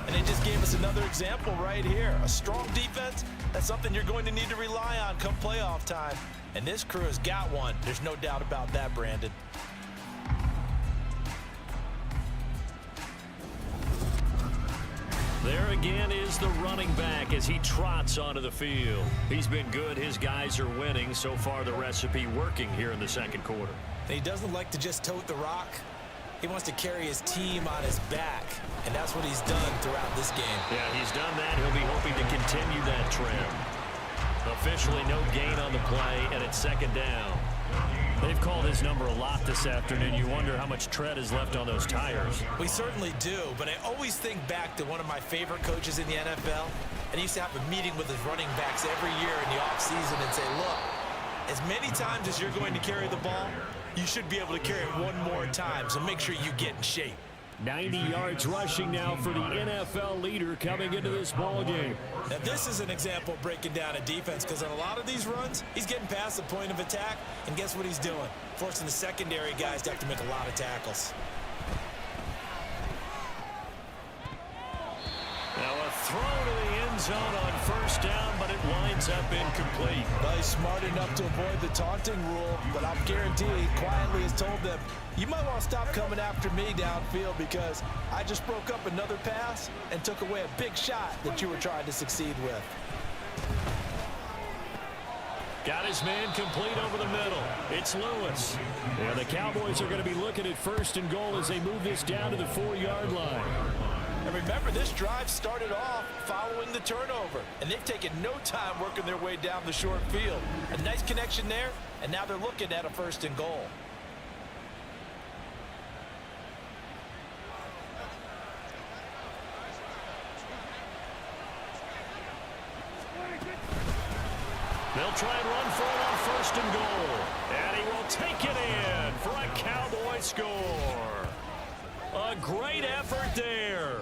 [SPEAKER 5] And they just gave us another example right here. A strong defense, that's something you're going to need to rely on come playoff time. And this crew has got one. There's no doubt about that, Brandon.
[SPEAKER 3] There again is the running back as he trots onto the field. He's been good. His guys are winning. So far, the recipe working here in the 2nd quarter.
[SPEAKER 5] And he doesn't like to just tote the rock. He wants to carry his team on his back, and that's what he's done throughout this game.
[SPEAKER 3] Yeah, he's done that. He'll be hoping to continue that trend. Officially no gain on the play, and it's 2nd down. They've called his number a lot this afternoon. You wonder how much tread is left on those tires.
[SPEAKER 5] We certainly do, but I always think back to one of my favorite coaches in the NFL, and he used to have a meeting with his running backs every year in the offseason and say, look, as many times as you're going to carry the ball, you should be able to carry it one more time, so make sure you get in shape.
[SPEAKER 3] 90 yards rushing now for the NFL leader coming into this ball game.
[SPEAKER 5] Now this is an example of breaking down a defense, because on a lot of these runs, he's getting past the point of attack, and guess what he's doing? Forcing the secondary guys to have to make a lot of tackles.
[SPEAKER 3] Now a throw to the end zone on first down, but it winds up incomplete.
[SPEAKER 5] Well, he's smart enough to avoid the taunting rule, but I'll guarantee he quietly has told them, you might want to stop coming after me downfield because I just broke up another pass and took away a big shot that you were trying to succeed with.
[SPEAKER 3] Got his man complete over the middle. It's Lewis. Yeah, the Cowboys are going to be looking at first and goal as they move this down to the 4-yard line.
[SPEAKER 5] And remember, this drive started off following the turnover, and they've taken no time working their way down the short field. A nice connection there, and now they're looking at a first and goal.
[SPEAKER 3] They'll try and run for it on first and goal. And he will take it in for a Cowboy score. A great effort there.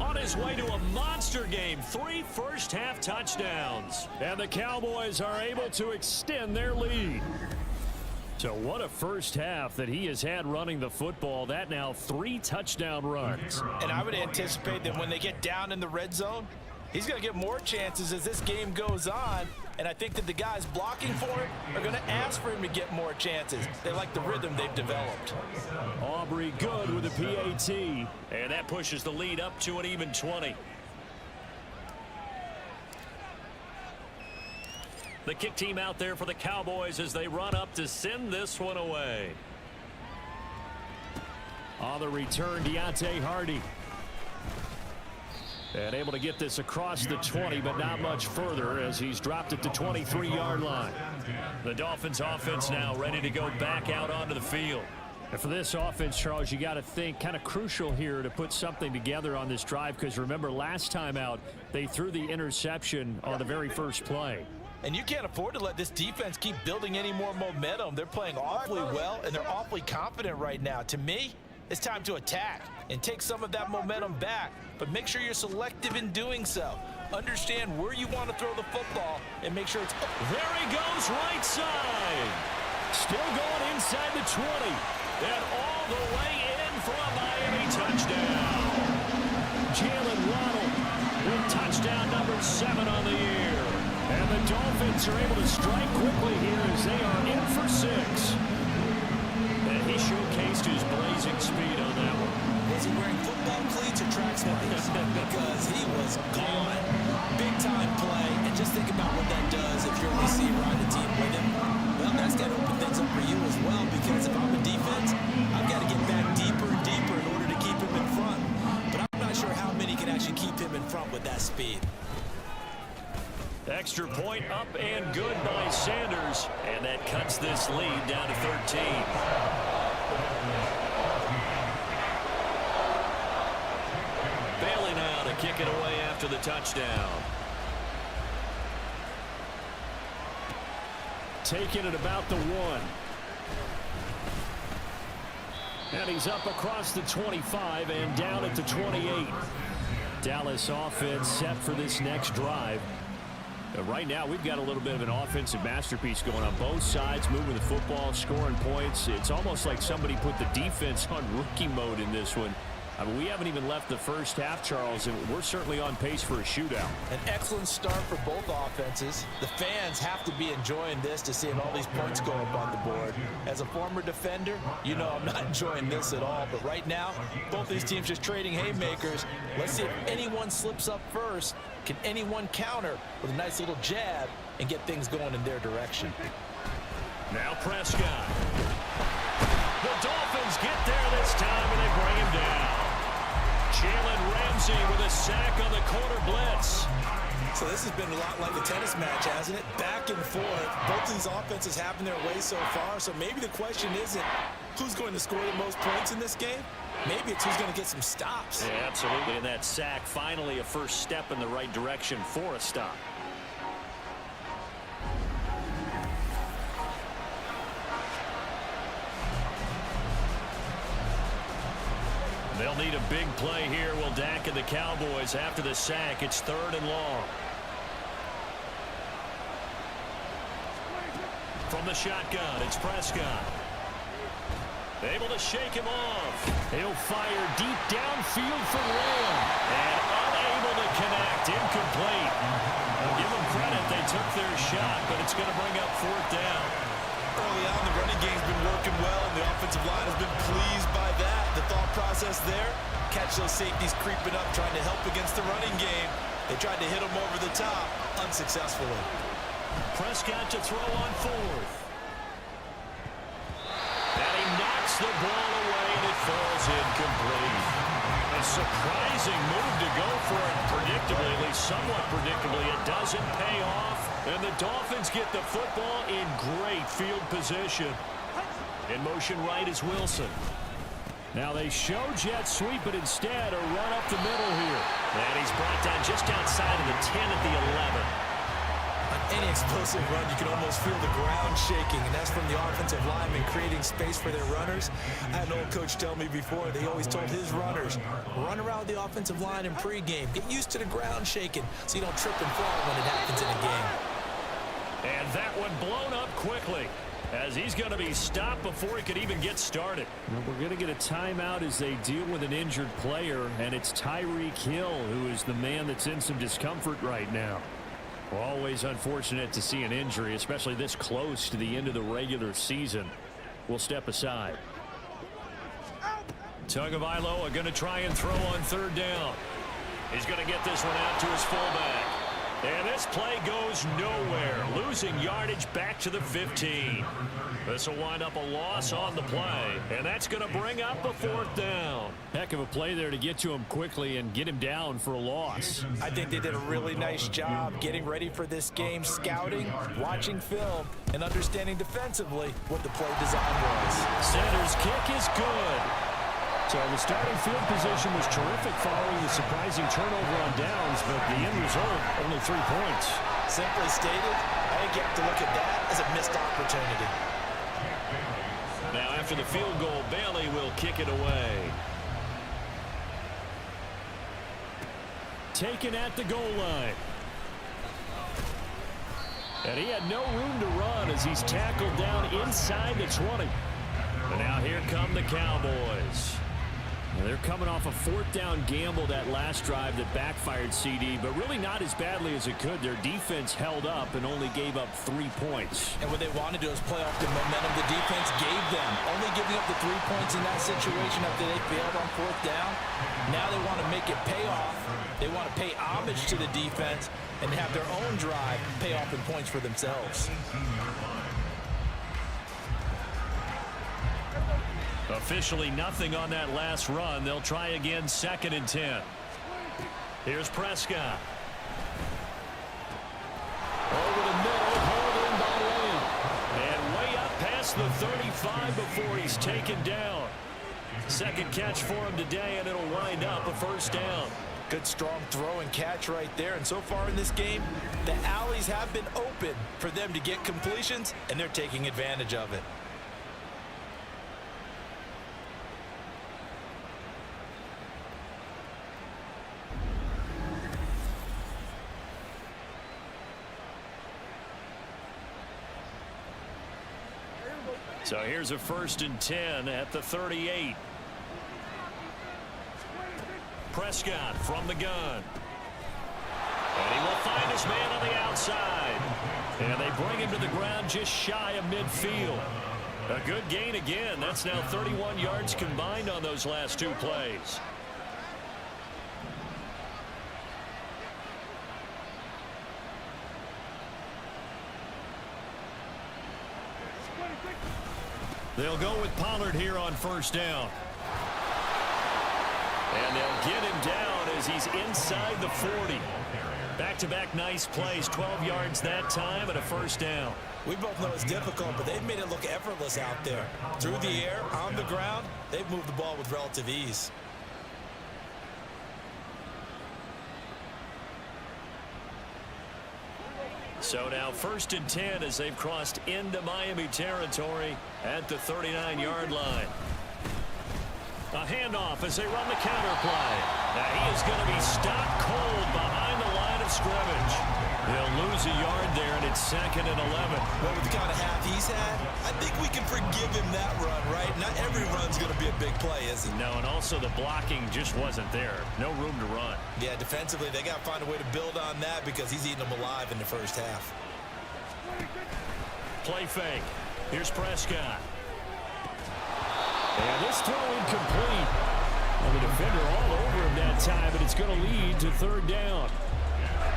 [SPEAKER 3] On his way to a monster game, 3 first-half touchdowns. And the Cowboys are able to extend their lead. So what a first half that he has had running the football. That now 3 touchdown runs.
[SPEAKER 5] And I would anticipate that when they get down in the red zone, he's going to get more chances as this game goes on. And I think that the guys blocking for him are going to ask for him to get more chances. They like the rhythm they've developed.
[SPEAKER 3] Aubrey good with a PAT. And that pushes the lead up to an even 20. The kick team out there for the Cowboys as they run up to send this one away. On the return, Deontay Hardy. And able to get this across the 20, but not much further as he's dropped it to 23-yard line. The Dolphins offense now ready to go back out onto the field. And for this offense, Charles, you got to think kind of crucial here to put something together on this drive because remember last time out they threw the interception on the very first play.
[SPEAKER 5] And you can't afford to let this defense keep building any more momentum. They're playing awfully well, and they're awfully confident right now. To me, it's time to attack and take some of that momentum back, but make sure you're selective in doing so. Understand where you want to throw the football and make sure it's...
[SPEAKER 3] There he goes right side. Still going inside the 20. And all the way in for a Miami touchdown. Jalen Waddle with touchdown number 7 on the year. And the Dolphins are able to strike quickly here as they are in for 6. And he showcased his blazing speed on that one.
[SPEAKER 5] Was he wearing football cleats or track spikes? Because he was gone. Big time play. And just think about what that does if you're a receiver on the team with him. Well, that's got to open things up for you as well. Because if I'm a defense, I've got to get back deeper and deeper in order to keep him in front. But I'm not sure how many can actually keep him in front with that speed.
[SPEAKER 3] Extra point up and good by Sanders. And that cuts this lead down to 13. Bailey now to kick it away after the touchdown. Taking it about the 1. And he's up across the 25 and down at the 28. Dallas offense set for this next drive. Right now, we've got a little bit of an offensive masterpiece going on both sides, moving the football, scoring points. It's almost like somebody put the defense on rookie mode in this one. I mean, we haven't even left the first half, Charles, and we're certainly on pace for a shootout.
[SPEAKER 5] An excellent start for both offenses. The fans have to be enjoying this to seeing all these points go up on the board. As a former defender, you know I'm not enjoying this at all. But right now, both these teams just trading haymakers. Let's see if anyone slips up first. Can anyone counter with a nice little jab and get things going in their direction?
[SPEAKER 3] Now Prescott. The Dolphins get there this time, and they bring him down. Jalen Ramsey with a sack on the corner blitz.
[SPEAKER 5] So this has been a lot like a tennis match, hasn't it? Back and forth. Both these offenses having their way so far. So maybe the question isn't who's going to score the most points in this game. Maybe it's who's going to get some stops.
[SPEAKER 3] Yeah, absolutely. And that sack, finally a first step in the right direction for a stop. They'll need a big play here. Will Dak and the Cowboys after the sack. It's 3rd and long. From the shotgun, it's Prescott. Able to shake him off. He'll fire deep downfield for Lamb. And unable to connect. Incomplete. took their shot, but it's going to bring up fourth down.
[SPEAKER 4] Early on, the running game's been working well, and the offensive line has been pleased by that. The thought process there, catch those safeties creeping up, trying to help against the running game. They tried to hit them over the top, unsuccessfully.
[SPEAKER 3] Prescott to throw on fourth. And he knocks the ball away, and it falls incomplete. A surprising move to go for it predictably, at least somewhat predictably. It doesn't pay off, and the Dolphins get the football in great field position. In motion right is Wilson. Now they show jet sweep, but instead a run up the middle here. And he's brought down just outside of the 10 at the 11.
[SPEAKER 5] On any explosive run, you can almost feel the ground shaking, and that's from the offensive linemen creating space for their runners. I had an old coach tell me before, they always told his runners, run around the offensive line in pregame. Get used to the ground shaking so you don't trip and fall when it happens in a game.
[SPEAKER 3] And that one blown up quickly, as he's going to be stopped before he could even get started. Well, we're going to get a timeout as they deal with an injured player, and it's Tyreek Hill who is the man that's in some discomfort right now. Always unfortunate to see an injury, especially this close to the end of the regular season. We'll step aside. Tagovailoa are going to try and throw on third down. He's going to get this one out to his fullback. And this play goes nowhere, losing yardage back to the 15. This will wind up a loss on the play, and that's going to bring up a fourth down. Heck of a play there to get to him quickly and get him down for a loss.
[SPEAKER 5] I think they did a really nice job getting ready for this game, scouting, watching film, and understanding defensively what the play design was.
[SPEAKER 3] Sanders' kick is good. So the starting field position was terrific following the surprising turnover on downs, but the end result, only 3 points.
[SPEAKER 5] Simply stated, I think you have to look at that as a missed opportunity.
[SPEAKER 3] Now after the field goal, Bailey will kick it away. Taken at the goal line. And he had no room to run as he's tackled down inside the 20. And now here come the Cowboys. Now they're coming off a fourth down gamble that last drive that backfired CD, but really not as badly as it could. Their defense held up and only gave up 3 points.
[SPEAKER 5] And what they wanted to do is play off the momentum the defense gave them. Only giving up the 3 points in that situation after they failed on fourth down. Now they want to make it pay off. They want to pay homage to the defense and have their own drive pay off in points for themselves.
[SPEAKER 3] Officially nothing on that last run. They'll try again, 2nd and 10. Here's Prescott. Over the middle, hauled in by Lane. And way up past the 35 before he's taken down. Second catch for him today, and it'll wind up a first down.
[SPEAKER 5] Good strong throw and catch right there. And so far in this game, the alleys have been open for them to get completions, and they're taking advantage of it.
[SPEAKER 3] So here's a 1st and 10 at the 38. Prescott from the gun. And he will find his man on the outside. And they bring him to the ground just shy of midfield. A good gain again. That's now 31 yards combined on those last 2 plays. They'll go with Pollard here on first down. And they'll get him down as he's inside the 40. Back-to-back nice plays, 12 yards that time and a first down.
[SPEAKER 5] We both know it's difficult, but they've made it look effortless out there. Through the air, on the ground, they've moved the ball with relative ease.
[SPEAKER 3] So now 1st and 10 as they've crossed into Miami territory at the 39-yard line. A handoff as they run the counter play. Now he is going to be stopped cold behind the line of scrimmage. He'll lose a yard there, and it's 2nd and 11.
[SPEAKER 5] Well, with the kind of half he's had, I think we can forgive him that run, right? Not every run's going to be a big play, is it?
[SPEAKER 3] No, and also the blocking just wasn't there. No room to run.
[SPEAKER 5] Yeah, defensively, they got to find a way to build on that because he's eating them alive in the first half.
[SPEAKER 3] Play fake. Here's Prescott. And this throw incomplete. Well, the defender all over him that time, but it's going to lead to third down.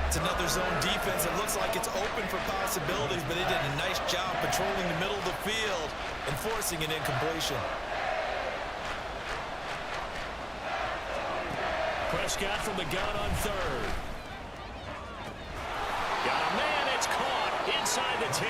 [SPEAKER 5] It's another zone defense. It looks like it's open for possibilities, but they did a nice job patrolling the middle of the field and forcing an incompletion.
[SPEAKER 3] Prescott from the gun on third. Got a man, it's caught inside the 10.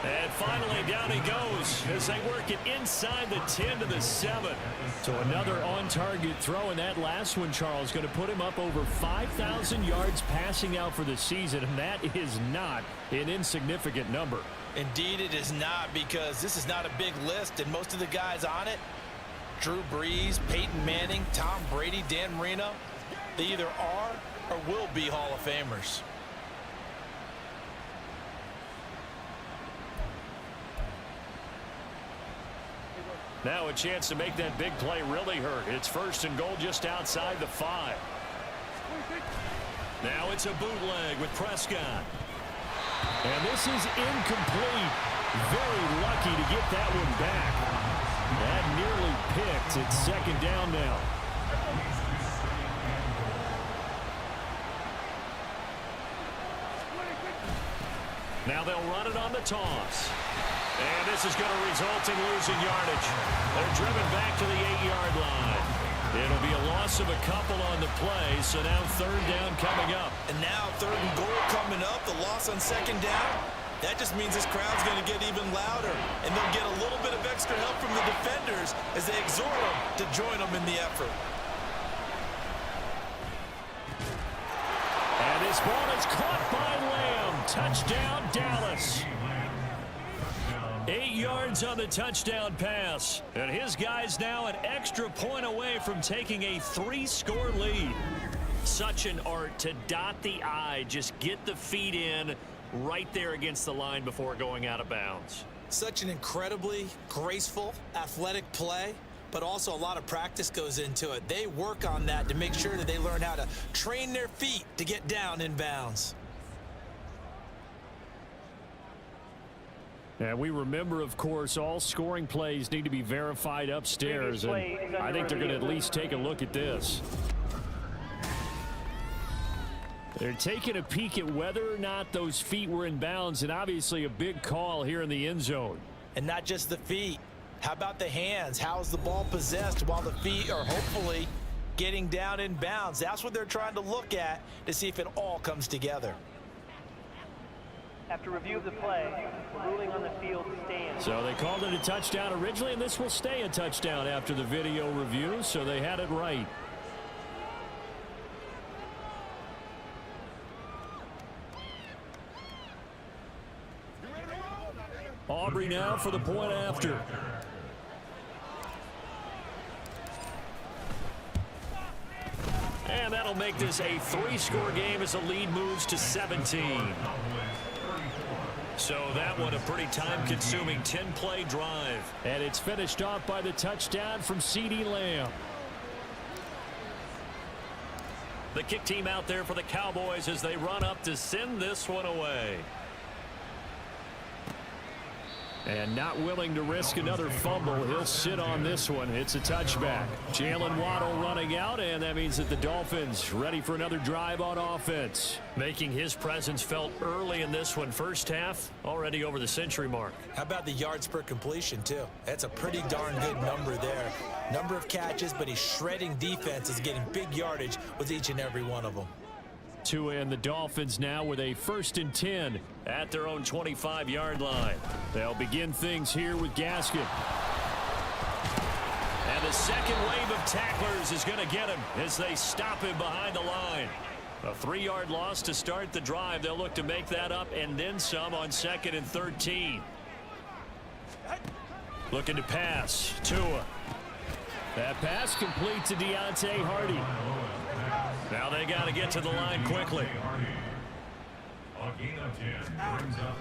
[SPEAKER 3] And finally down he goes as they work it inside the 10 to the 7. So another on-target throw, and that last one, Charles, going to put him up over 5,000 yards passing out for the season, and that is not an insignificant number.
[SPEAKER 5] Indeed it is not, because this is not a big list, and most of the guys on it, Drew Brees, Peyton Manning, Tom Brady, Dan Marino, they either are or will be Hall of Famers.
[SPEAKER 3] Now a chance to make that big play really hurt. It's first and goal just outside the 5. Now it's a bootleg with Prescott. And this is incomplete. Very lucky to get that one back. That nearly picked. It's second down now. Now they'll run it on the toss. And this is going to result in losing yardage. They're driven back to the 8-yard line. It'll be a loss of a couple on the play, so now third down coming up.
[SPEAKER 5] And now third and goal coming up, the loss on second down. That just means this crowd's going to get even louder, and they'll get a little bit of extra help from the defenders as they exhort them to join them in the effort.
[SPEAKER 3] And this ball is caught by Lamb. Touchdown, Dallas. 8 yards on the touchdown pass. And his guys now an extra point away from taking a 3-score lead. Such an art to dot the I, just get the feet in right there against the line before going out of bounds.
[SPEAKER 5] Such an incredibly graceful, athletic play, but also a lot of practice goes into it. They work on that to make sure that they learn how to train their feet to get down in bounds.
[SPEAKER 3] And we remember, of course, all scoring plays need to be verified upstairs, and I think they're going to at least take a look at this. They're taking a peek at whether or not those feet were in bounds, and obviously a big call here in the end zone.
[SPEAKER 5] And not just the feet. How about the hands? How is the ball possessed while the feet are hopefully getting down in bounds? That's what they're trying to look at to see if it all comes together.
[SPEAKER 6] After review of the play, the ruling on the field stands.
[SPEAKER 3] So they called it a touchdown originally, and this will stay a touchdown after the video review, so they had it right. Aubrey now for the point after. And that'll make this a 3-score game as the lead moves to 17. So that one a pretty time-consuming 10-play drive. And it's finished off by the touchdown from CeeDee Lamb. The kick team out there for the Cowboys as they run up to send this one away. And not willing to risk another fumble. He'll sit on this one. It's a touchback. Jalen Waddle running out, and that means that the Dolphins ready for another drive on offense. Making his presence felt early in this one. First half, already over the century mark.
[SPEAKER 5] How about the yards per completion, too? That's a pretty darn good number there. Number of catches, but he's shredding defenses, getting big yardage with each and every one of them.
[SPEAKER 3] Tua and the Dolphins now with a 1st and 10 at their own 25-yard line. They'll begin things here with Gaskin. And the second wave of tacklers is going to get him as they stop him behind the line. A 3-yard loss to start the drive. They'll look to make that up and then some on 2nd and 13. Looking to pass. Tua. That pass complete to Deontay Hardy. Now they got to get to the line quickly.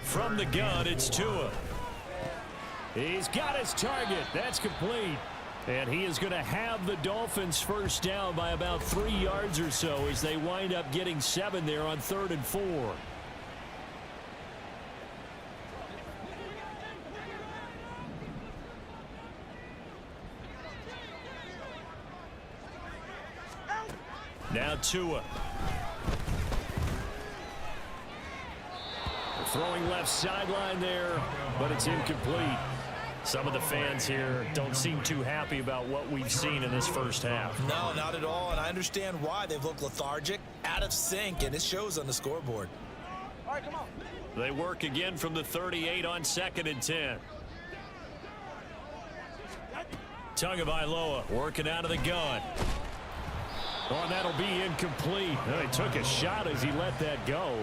[SPEAKER 3] From the gun, it's Tua. He's got his target. That's complete. And he is going to have the Dolphins first down by about 3 yards or so as they wind up getting 7 there on 3rd and 4. Now Tua. Throwing left sideline there, but it's incomplete. Some of the fans here don't seem too happy about what we've seen in this first half.
[SPEAKER 5] No, not at all, and I understand why. They've looked lethargic, out of sync, and it shows on the scoreboard.
[SPEAKER 6] All right, come on.
[SPEAKER 3] They work again from the 38 on 2nd and 10. Tagovailoa working out of the gun. Oh, and that'll be incomplete. He took a shot as he let that go.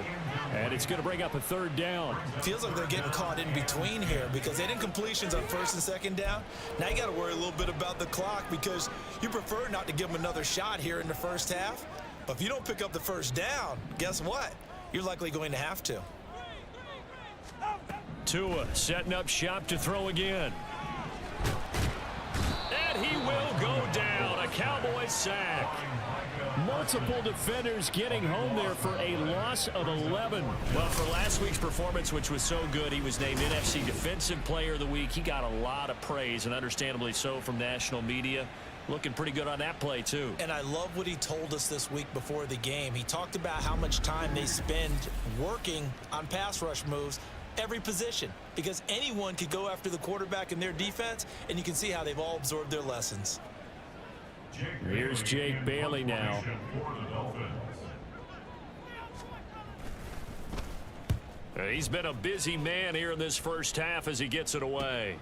[SPEAKER 3] And it's going to bring up a 3rd down.
[SPEAKER 5] Feels like they're getting caught in between here because they did completions on 1st and 2nd down. Now you got to worry a little bit about the clock because you prefer not to give them another shot here in the first half. But if you don't pick up the first down, guess what? You're likely going to have to.
[SPEAKER 3] Tua setting up shop to throw again. And he will go down. A Cowboys sack. Multiple defenders getting home there for a loss of 11. Well, for last week's performance, which was so good, he was named NFC Defensive Player of the Week. He got a lot of praise, and understandably so, from national media. Looking pretty good on that play, too.
[SPEAKER 5] And I love what he told us this week before the game. He talked about how much time they spend working on pass rush moves, every position, because anyone could go after the quarterback in their defense, and you can see how they've all absorbed their lessons.
[SPEAKER 3] Here's Jake Bailey now. He's been a busy man here in this first half as he gets it away.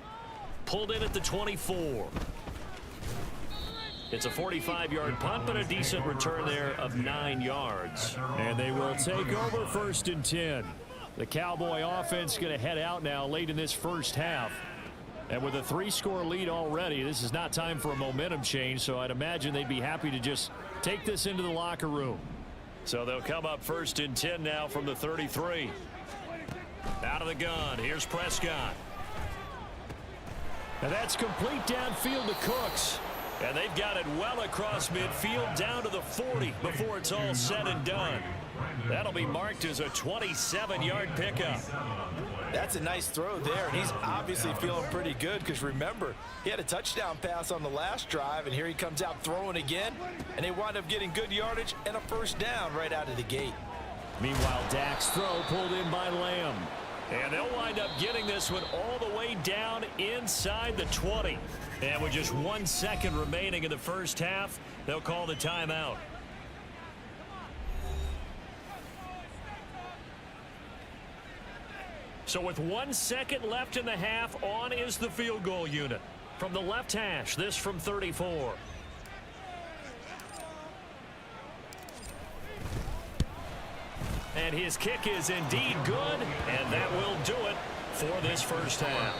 [SPEAKER 3] Pulled in at the 24. It's a 45-yard punt, but a decent return there of 9 yards. And they will take over 1st and 10. The Cowboy offense going to head out now late in this first half. And with a 3-score lead already, this is not time for a momentum change, so I'd imagine they'd be happy to just take this into the locker room. So they'll come up 1st and 10 now from the 33. Out of the gun, here's Prescott. And that's complete downfield to Cooks. And they've got it well across midfield down to the 40 before it's all said and done. That'll be marked as a 27-yard pickup.
[SPEAKER 4] That's a nice throw there, and he's obviously feeling pretty good because, remember, he had a touchdown pass on the last drive, and here he comes out throwing again, and they wind up getting good yardage and a first down right out of the gate.
[SPEAKER 3] Meanwhile, Dak's throw pulled in by Lamb. And they'll wind up getting this one all the way down inside the 20. And with just 1 second remaining in the first half, they'll call the timeout. So with 1 second left in the half, on is the field goal unit. From the left hash, this from 34. And his kick is indeed good, and that will do it for this first half.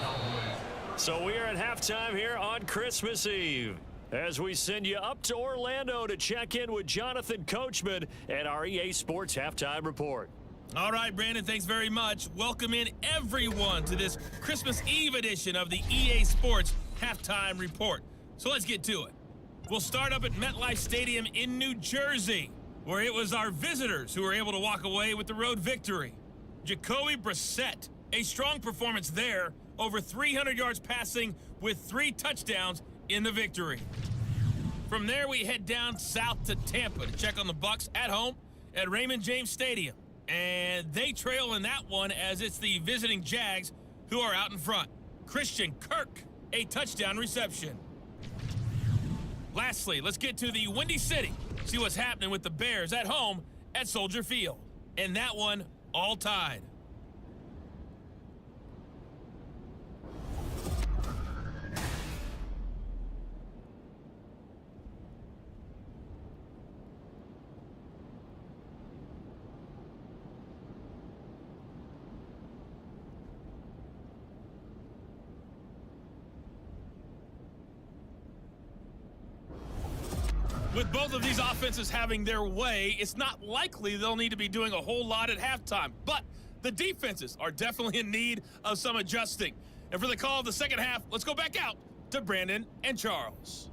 [SPEAKER 3] So we are at halftime here on Christmas Eve as we send you up to Orlando to check in with Jonathan Coachman at our EA Sports Halftime Report.
[SPEAKER 2] All right, Brandon, thanks very much. Welcome in everyone to this Christmas Eve edition of the EA Sports Halftime Report. So let's get to it. We'll start up at MetLife Stadium in New Jersey, where it was our visitors who were able to walk away with the road victory. Jacoby Brissett, a strong performance there, over 300 yards passing with 3 touchdowns in the victory. From there, we head down south to Tampa to check on the Bucs at home at Raymond James Stadium. And they trail in that one as it's the visiting Jags who are out in front. Christian Kirk, a touchdown reception. Lastly, let's get to the Windy City. See what's happening with the Bears at home at Soldier Field. And that one all tied. With both of these offenses having their way, it's not likely they'll need to be doing a whole lot at halftime. But the defenses are definitely in need of some adjusting. And for the call of the second half, let's go back out to Brandon and Charles.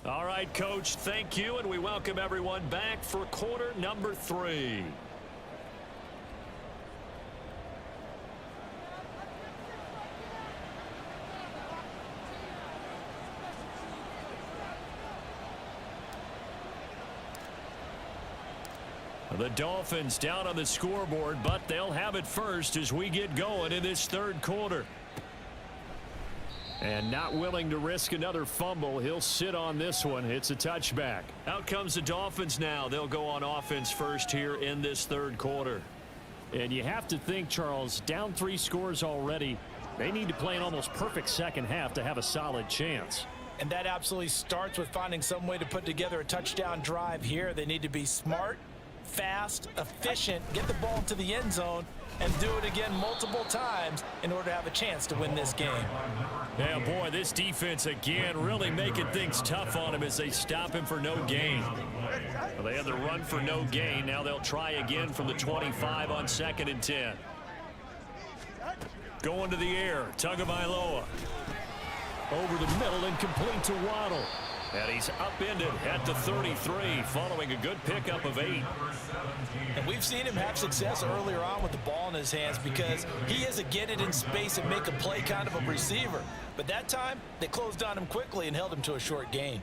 [SPEAKER 3] All right, Coach, thank you, and we welcome everyone back for quarter number 3. The Dolphins down on the scoreboard, but they'll have it first as we get going in this third quarter. And not willing to risk another fumble, he'll sit on this one. It's a touchback. Out comes the Dolphins now. They'll go on offense first here in this third quarter.
[SPEAKER 7] And you have to think, Charles, down 3 scores already. They need to play an almost perfect second half to have a solid chance.
[SPEAKER 5] And that absolutely starts with finding some way to put together a touchdown drive here. They need to be smart, fast, efficient, get the ball to the end zone, and do it again multiple times in order to have a chance to win this game.
[SPEAKER 3] Yeah, boy, this defense again really making things tough on him as they stop him for no gain. Well, they had the run for no gain. Now they'll try again from the 25 on 2nd and 10. Going to the air, Tagovailoa.
[SPEAKER 7] Over the middle and complete to Waddle.
[SPEAKER 3] And he's upended at the 33 following a good pickup of 8.
[SPEAKER 5] And we've seen him have success earlier on with the ball in his hands because he is a get it in space and make a play kind of a receiver. But that time, they closed on him quickly and held him to a short gain.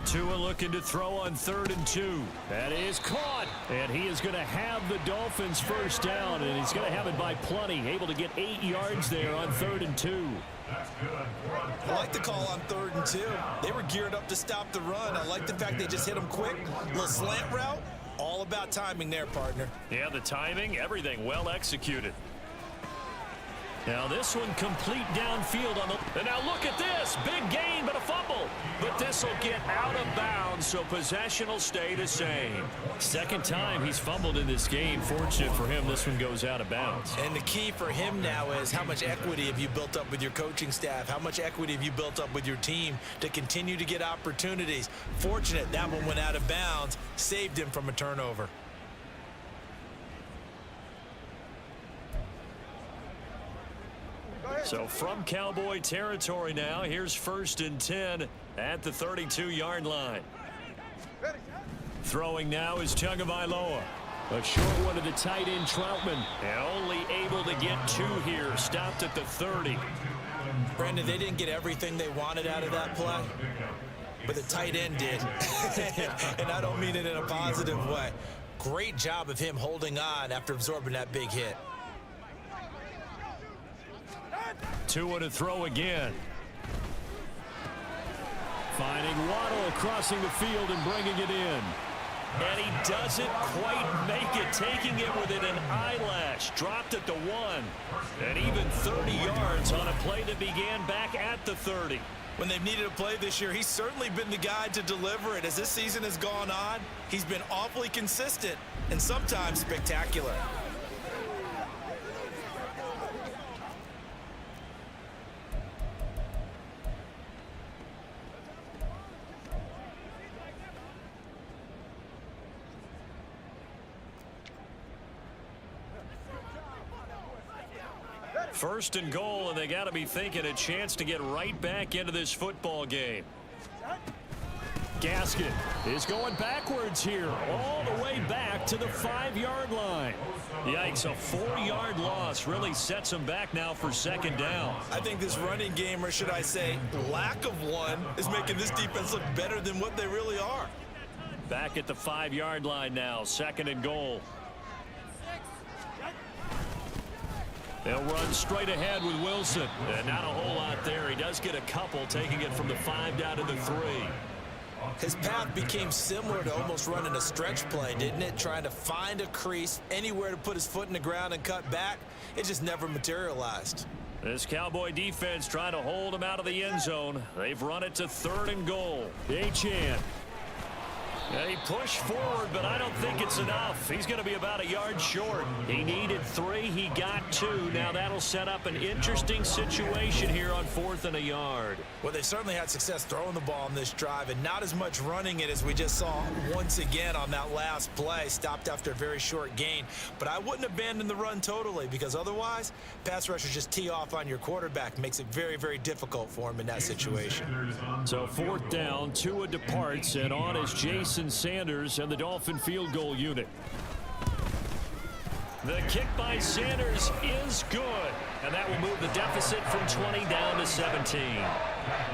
[SPEAKER 3] Tua looking to throw on 3rd and 2.
[SPEAKER 7] That is caught. And he is going to have the Dolphins first down, and he's going to have it by plenty. Able to get 8 yards there on 3rd and 2.
[SPEAKER 5] I like the call on 3rd and 2. They were geared up to stop the run. I like the fact they just hit him quick. Little slant route. All about timing there, partner.
[SPEAKER 3] Yeah, the timing, everything well executed. Now this one complete downfield on the... And now look at this. Big gain, but a fumble. But this will get out of bounds, so possession will stay the same.
[SPEAKER 7] Second time he's fumbled in this game. Fortunate for him, this one goes out of bounds.
[SPEAKER 5] And the key for him now is how much equity have you built up with your coaching staff? How much equity have you built up with your team to continue to get opportunities? Fortunate that one went out of bounds, saved him from a turnover.
[SPEAKER 3] So from Cowboy territory now, here's 1st and 10 at the 32-yard line. Throwing now is Tagovailoa.
[SPEAKER 7] A short one to the tight end, Troutman.
[SPEAKER 3] And only able to get 2 here, stopped at the 30.
[SPEAKER 5] Brandon, they didn't get everything they wanted out of that play, but the tight end did. And I don't mean it in a positive way. Great job of him holding on after absorbing that big hit.
[SPEAKER 3] Tua to throw again.
[SPEAKER 7] Finding Waddle crossing the field and bringing it in.
[SPEAKER 3] And he doesn't quite make it, taking it within an eyelash. Dropped at the 1. And even 30 yards on a play that began back at the 30.
[SPEAKER 5] When they've needed a play this year, he's certainly been the guy to deliver it. As this season has gone on, he's been awfully consistent and sometimes spectacular.
[SPEAKER 3] First and goal, and they got to be thinking a chance to get right back into this football game.
[SPEAKER 7] Gaskin is going backwards here, all the way back to the 5-yard line.
[SPEAKER 3] Yikes, a 4-yard loss really sets them back now for 2nd down.
[SPEAKER 5] I think this running game, or should I say lack of one, is making this defense look better than what they really are.
[SPEAKER 3] Back at the 5-yard line now, 2nd and goal. They'll run straight ahead with Wilson. And not a whole lot there. He does get a couple, taking it from the 5 down to the 3.
[SPEAKER 5] His path became similar to almost running a stretch play, didn't it? Trying to find a crease, anywhere to put his foot in the ground and cut back. It just never materialized.
[SPEAKER 3] This Cowboy defense trying to hold him out of the end zone. They've run it to 3rd and goal.
[SPEAKER 7] Achane He pushed forward, but I don't think it's enough. He's going to be about a yard short. He needed 3. He got 2. Now that'll set up an interesting situation here on 4th and a yard.
[SPEAKER 5] Well, they certainly had success throwing the ball on this drive and not as much running it as we just saw once again on that last play. Stopped after a very short gain. But I wouldn't abandon the run totally, because otherwise, pass rushers just tee off on your quarterback. Makes it very, very difficult for him in that situation.
[SPEAKER 7] So 4th down, Tua departs, and on is Jason Sanders and the Dolphin field goal unit. The kick by Sanders is good, and that will move the deficit from 20 down to 17.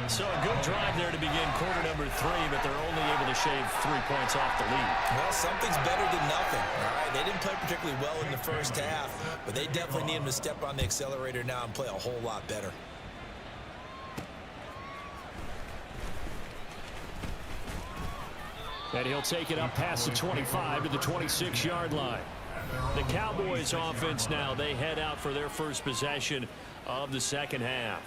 [SPEAKER 7] So a good drive there to begin quarter number 3, but they're only able to shave 3 points off the lead.
[SPEAKER 5] Well, something's better than nothing. All right, they didn't play particularly well in the first half, but they definitely need him to step on the accelerator now and play a whole lot better.
[SPEAKER 7] And he'll take it up past the 25 to the 26-yard line. The Cowboys offense now, they head out for their first possession of the second half.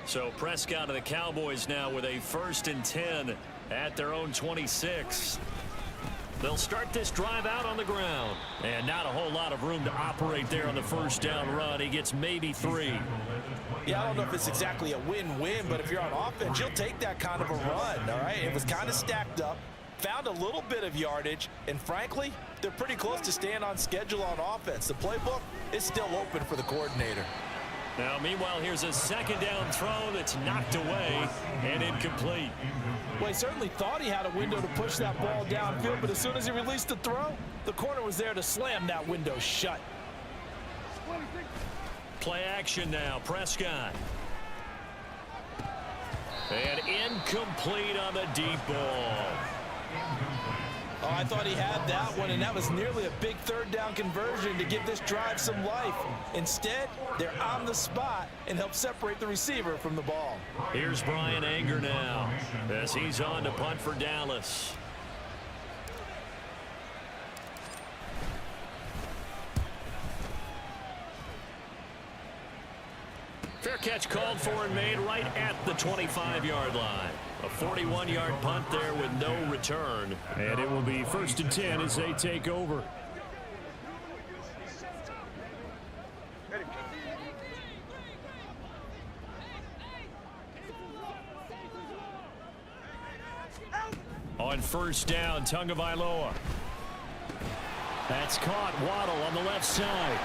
[SPEAKER 7] So Prescott of the Cowboys now with a 1st and 10 at their own 26. They'll start this drive out on the ground. And not a whole lot of room to operate there on the first down run. He gets maybe 3.
[SPEAKER 5] Yeah, I don't know if it's exactly a win-win, but if you're on offense, you'll take that kind of a run, all right? It was kind of stacked up, found a little bit of yardage, and frankly, they're pretty close to staying on schedule on offense. The playbook is still open for the coordinator.
[SPEAKER 7] Now, meanwhile, here's a second down throw that's knocked away and incomplete.
[SPEAKER 5] Well, he certainly thought he had a window to push that ball downfield, but as soon as he released the throw, the corner was there to slam that window shut.
[SPEAKER 7] Play action now, Prescott. And incomplete on the deep ball.
[SPEAKER 5] Oh, I thought he had that one, and that was nearly a big 3rd down conversion to give this drive some life. Instead, they're on the spot and help separate the receiver from the ball.
[SPEAKER 7] Here's Brian Anger now as he's on to punt for Dallas. Fair catch called for and made right at the 25-yard line. A 41-yard punt there with no return. And it will be 1st and 10 as they take over. On 1st down, Tagovailoa. That's caught. Waddle on the left side.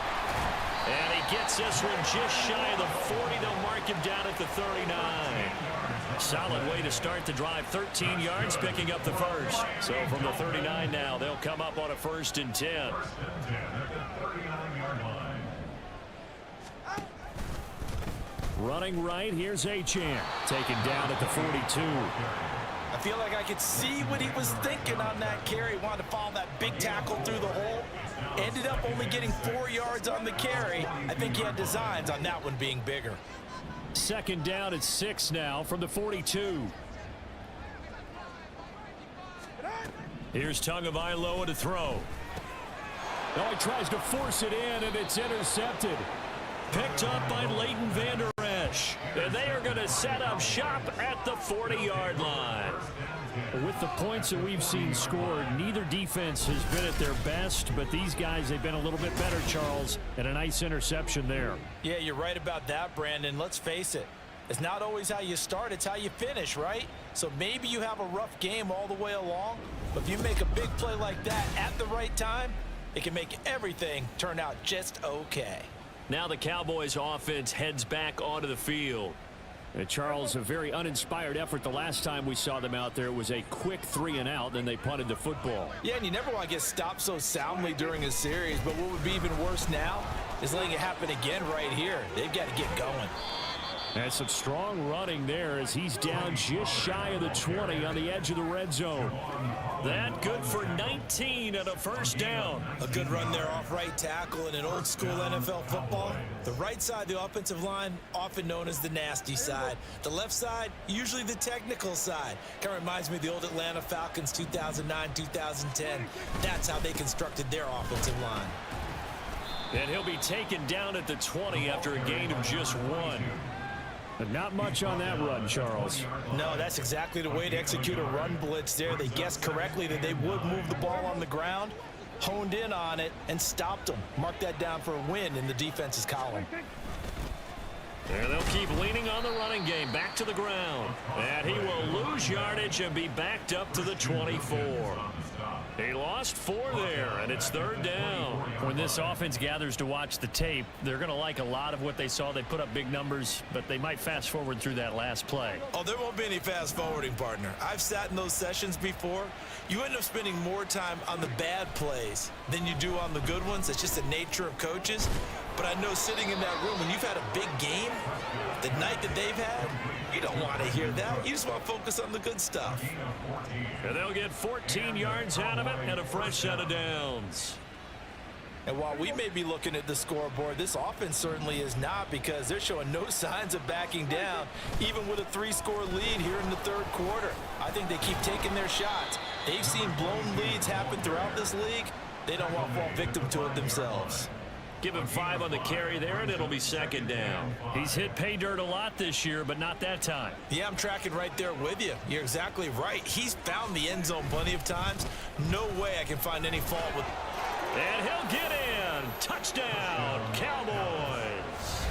[SPEAKER 7] And he gets this one just shy of the 40. They'll mark him down at the 39. Solid way to start the drive. 13 yards, picking up the first. So from the 39 now, they'll come up on a 1st and 10. Running right, here's Achane. Taken down at the 42.
[SPEAKER 5] I feel like I could see what he was thinking on that carry. Wanted to follow that big tackle through the hole. Ended up only getting 4 yards on the carry. I think he had designs on that one being bigger.
[SPEAKER 7] 2nd down at 6 now from the 42. Here's Tagovailoa to throw. Oh, he tries to force it in, and it's intercepted. Picked up by Leighton Vander Esch. And they are going to set up shop at the 40-yard line. With the points that we've seen scored, neither defense has been at their best, but these guys, they've been a little bit better, Charles, and a nice interception there.
[SPEAKER 5] Yeah, you're right about that, Brandon. Let's face it. It's not always how you start, it's how you finish, right? So maybe you have a rough game all the way along, but if you make a big play like that at the right time, it can make everything turn out just okay.
[SPEAKER 7] Now the Cowboys offense heads back onto the field. And Charles, a very uninspired effort the last time we saw them out there. It was a quick 3 and out, then they punted the football.
[SPEAKER 5] Yeah, and you never want to get stopped so soundly during a series, but what would be even worse now is letting it happen again right here. They've got to get going.
[SPEAKER 7] And some strong running there as he's down just shy of the 20 on the edge of the red zone. That good for 19 and a 1st down.
[SPEAKER 5] A good run there off right tackle in an old school NFL football. The right side of the offensive line, often known as the nasty side. The left side, usually the technical side. Kind of reminds me of the old Atlanta Falcons 2009-2010. That's how they constructed their offensive line.
[SPEAKER 7] And he'll be taken down at the 20 after a gain of just 1. But not much on that run, Charles.
[SPEAKER 5] No, that's exactly the way to execute a run blitz there. They guessed correctly that they would move the ball on the ground, honed in on it, and stopped them. Mark that down for a win in the defense's column.
[SPEAKER 3] And they'll keep leaning on the running game. Back to the ground. And he will lose yardage and be backed up to the 24. He lost 4 there, and it's 3rd down. When this offense gathers to watch the tape, they're going to like a lot of what they saw. They put up big numbers, but they might fast forward through that last play.
[SPEAKER 5] Oh, there won't be any fast forwarding, partner. I've sat in those sessions before. You end up spending more time on the bad plays than you do on the good ones. It's just the nature of coaches. But I know sitting in that room, when you've had a big game, the night that they've had, you don't want to hear that. You just want to focus on the good stuff.
[SPEAKER 3] And they'll get 14 yards out of it and a fresh set of downs.
[SPEAKER 5] And while we may be looking at the scoreboard, this offense certainly is not, because they're showing no signs of backing down, even with a 3-score lead here in the 3rd quarter. I think they keep taking their shots. They've seen blown leads happen throughout this league. They don't want to fall victim to it themselves.
[SPEAKER 3] Give him 5 on the carry there, and it'll be 2nd down. He's hit pay dirt a lot this year, but not that time.
[SPEAKER 5] Yeah, I'm tracking right there with you. You're exactly right. He's found the end zone plenty of times. No way I can find any fault with...
[SPEAKER 3] And he'll get in. Touchdown, Cowboys.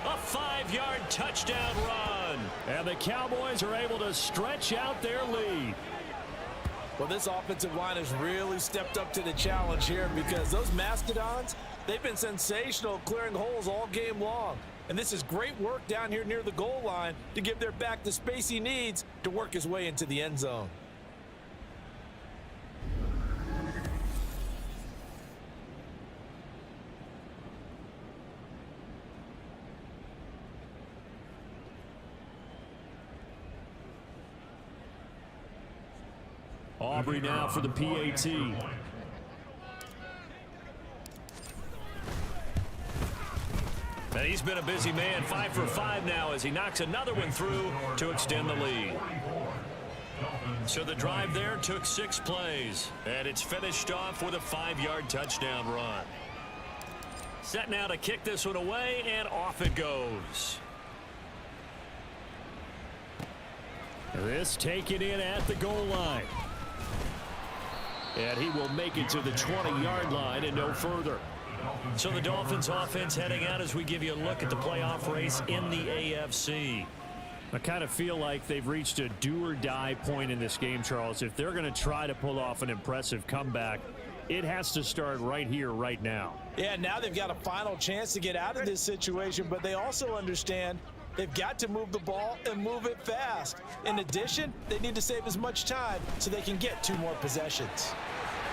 [SPEAKER 3] A 5-yard touchdown run.
[SPEAKER 7] And the Cowboys are able to stretch out their lead.
[SPEAKER 5] Well, this offensive line has really stepped up to the challenge here, because those Mastodons, they've been sensational clearing holes all game long. And this is great work down here near the goal line to give their back the space he needs to work his way into the end zone.
[SPEAKER 7] Aubrey now for the PAT.
[SPEAKER 3] And he's been a busy man, 5 for 5 now as he knocks another one through to extend the lead. So the drive there took 6 plays, and it's finished off with a 5-yard touchdown run. Set now to kick this one away, and off it goes.
[SPEAKER 7] This taken in at the goal line. And he will make it to the 20-yard line and no further.
[SPEAKER 3] So the Dolphins offense heading out as we give you a look at the playoff race in the AFC.
[SPEAKER 7] I kind of feel like they've reached a do-or-die point in this game, Charles. If they're going to try to pull off an impressive comeback, it has to start right here, right now.
[SPEAKER 5] Yeah, now they've got a final chance to get out of this situation, but they also understand they've got to move the ball and move it fast. In addition, they need to save as much time so they can get 2 more possessions.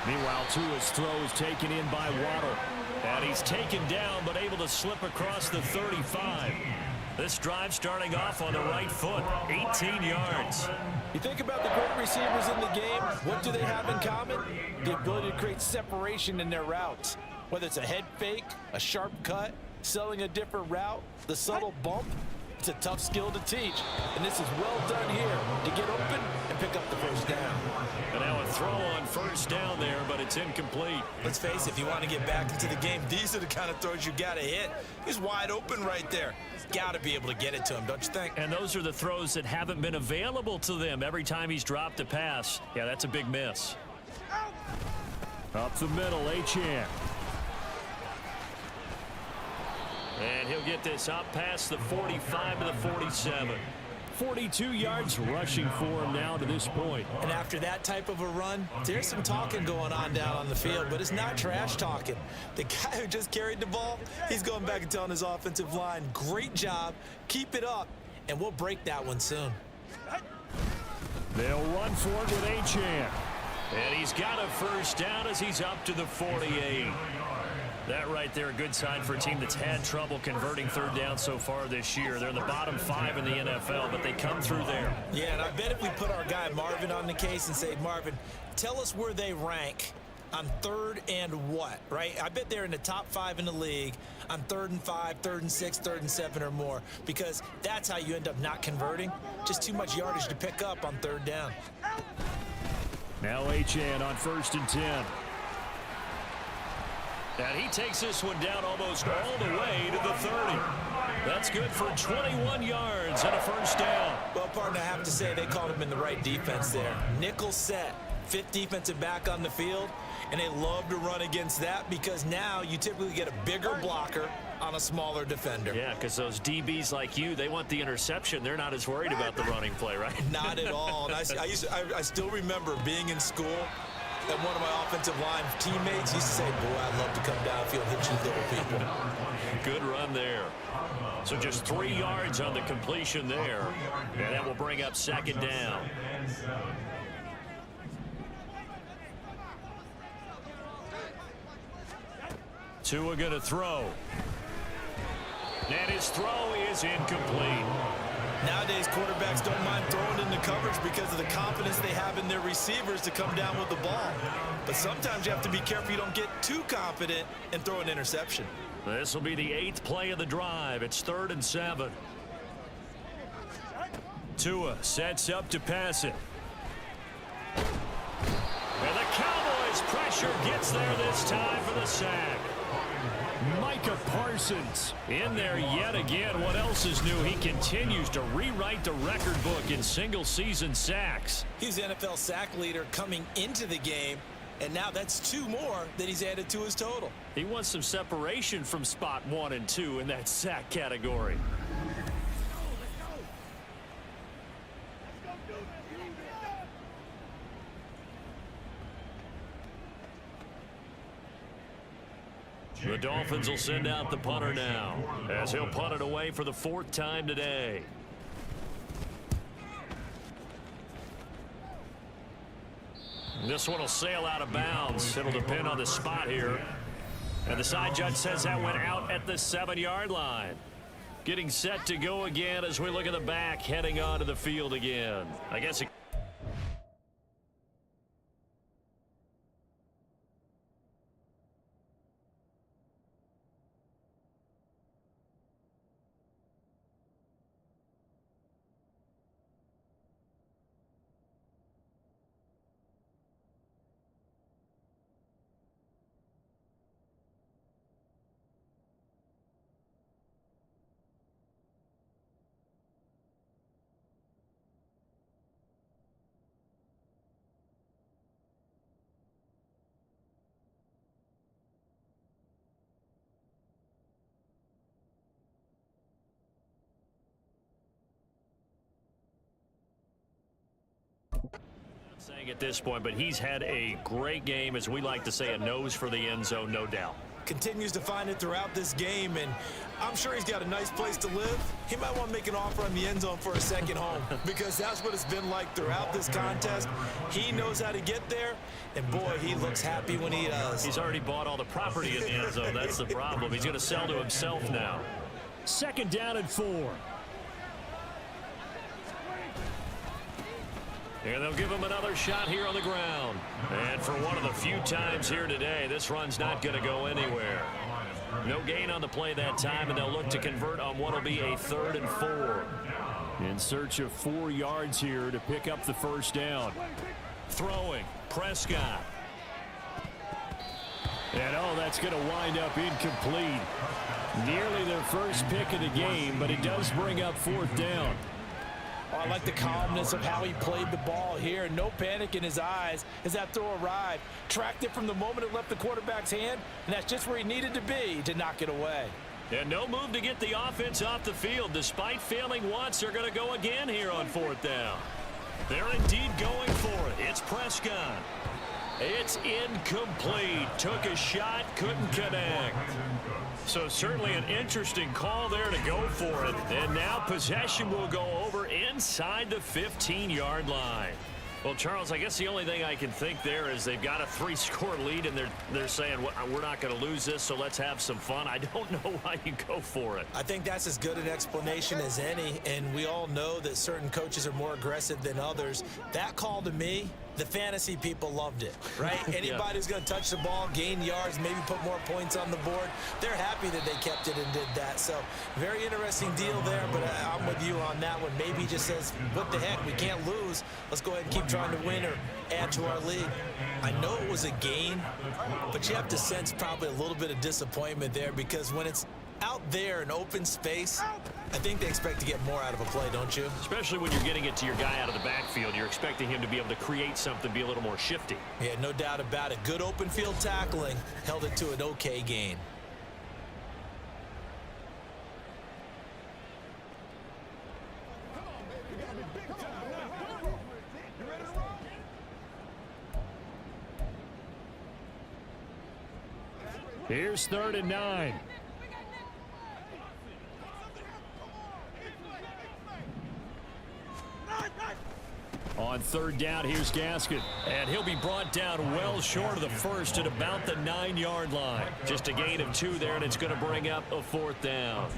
[SPEAKER 7] Meanwhile, Tua's throw is taken in by Waddle.
[SPEAKER 3] And he's taken down but able to slip across the 35. This drive starting off on the right foot, 18 yards.
[SPEAKER 5] You think about the great receivers in the game, what do they have in common? The ability to create separation in their routes. Whether it's a head fake, a sharp cut, selling a different route, the subtle bump, it's a tough skill to teach. And this is well done here to get open and pick up the first down.
[SPEAKER 3] And now a throw on first down there, but it's incomplete.
[SPEAKER 5] Let's face it, if you want to get back into the game, these are the kind of throws you got to hit. He's wide open right there. Got to be able to get it to him, don't you think?
[SPEAKER 3] And those are the throws that haven't been available to them every time he's dropped a pass. Yeah, that's a big miss.
[SPEAKER 7] Up the middle, Achane.
[SPEAKER 3] And he'll get this up past the 45 to the 47.
[SPEAKER 7] 42 yards rushing for him now to this point.
[SPEAKER 5] And after that type of a run, there's some talking going on down on the field, but it's not trash talking. The guy who just carried the ball, he's going back and telling his offensive line, great job, keep it up, and we'll break that one soon.
[SPEAKER 7] They'll run for it with Achane.
[SPEAKER 3] And he's got a first down as he's up to the 48. That right there, a good sign for a team that's had trouble converting 3rd down so far this year. They're in the bottom 5 in the NFL, but they come through there.
[SPEAKER 5] Yeah, and I bet if we put our guy Marvin on the case and say, Marvin, tell us where they rank on 3rd and what, right? I bet they're in the top 5 in the league on 3rd and 5, 3rd and 6, 3rd and 7 or more, because that's how you end up not converting. Just too much yardage to pick up on 3rd down.
[SPEAKER 7] Now Achane on 1st and 10.
[SPEAKER 3] And he takes this one down almost all the way to the 30. That's good for 21 yards and a first down.
[SPEAKER 5] Well, partner, I have to say they called him in the right defense there. Nickel set, fifth defensive back on the field, and they love to run against that because now you typically get a bigger blocker on a smaller defender.
[SPEAKER 3] Yeah, because those DBs like you, they want the interception. They're not as worried about the running play, right?
[SPEAKER 5] Not at all. And I still remember being in school, and one of my offensive line teammates used to say, boy, I'd love to come downfield and hit you little people.
[SPEAKER 3] Good run there. So just 3 yards on the completion there. And that will bring up second down. Tua going to throw. And his throw is incomplete.
[SPEAKER 5] Nowadays, quarterbacks don't mind throwing into coverage because of the confidence they have in their receivers to come down with the ball. But sometimes you have to be careful you don't get too confident and throw an interception.
[SPEAKER 3] This will be the 8th play of the drive. It's 3rd and 7. Tua sets up to pass it. And the Cowboys pressure gets there this time for the sack. Micah Parsons in there yet again. What else is new? He continues to rewrite the record book in single-season sacks.
[SPEAKER 5] He's the NFL sack leader coming into the game, and now that's 2 more that he's added to his total.
[SPEAKER 3] He wants some separation from spot 1 and 2 in that sack category. The Dolphins will send out the punter now, as he'll punt it away for the 4th time today. This one will sail out of bounds. It'll depend on the spot here. And the side judge says that went out at the 7-yard line. Getting set to go again as we look at the back, heading onto the field again. I guess it saying at this point, but he's had a great game, as we like to say, a nose for the end zone, no doubt.
[SPEAKER 5] Continues to find it throughout this game, and I'm sure he's got a nice place to live. He might want to make an offer on the end zone for a second home because that's what it's been like throughout this contest. He knows how to get there, and boy, he looks happy when he does.
[SPEAKER 3] He's already bought all the property in the end zone. That's the problem. He's going to sell to himself now. 2nd down and 4. And they'll give him another shot here on the ground. And for one of the few times here today, this run's not going to go anywhere. No gain on the play that time, and they'll look to convert on what will be a 3rd and 4. In search of 4 yards here to pick up the first down. Throwing, Prescott. And that's going to wind up incomplete. Nearly their first pick of the game, but it does bring up 4th down.
[SPEAKER 5] Oh, I like the calmness of how he played the ball here. No panic in his eyes as that throw arrived. Tracked it from the moment it left the quarterback's hand, and that's just where he needed to be to knock it away.
[SPEAKER 3] And no move to get the offense off the field. Despite failing once, they're going to go again here on 4th down. They're indeed going for it. It's Prescott. It's incomplete. Took a shot, couldn't connect. So certainly an interesting call there to go for it. And now possession will go over inside the 15-yard line. Well, Charles, I guess the only thing I can think there is they've got a 3-score lead, and they're saying, we're not going to lose this, so let's have some fun. I don't know why you go for it.
[SPEAKER 5] I think that's as good an explanation as any, and we all know that certain coaches are more aggressive than others. That call to me, the fantasy people loved it, right? Anybody who's going to touch the ball, gain yards, maybe put more points on the board, they're happy that they kept it and did that. So very interesting deal there, but I'm with you on that one. Maybe he just says, what the heck, we can't lose. Let's go ahead and keep trying to win or add to our lead. I know it was a gain, but you have to sense probably a little bit of disappointment there because when it's out there in open space, I think they expect to get more out of a play, don't you?
[SPEAKER 3] Especially when you're getting it to your guy out of the backfield. You're expecting him to be able to create something, be a little more shifty.
[SPEAKER 5] Yeah, no doubt about it. Good open field tackling held it to an okay gain.
[SPEAKER 3] Here's 3rd and 9. On 3rd down, here's Gaskin. And he'll be brought down well short of the first at about the 9-yard line. Just a gain of 2 there, and it's going to bring up a 4th down.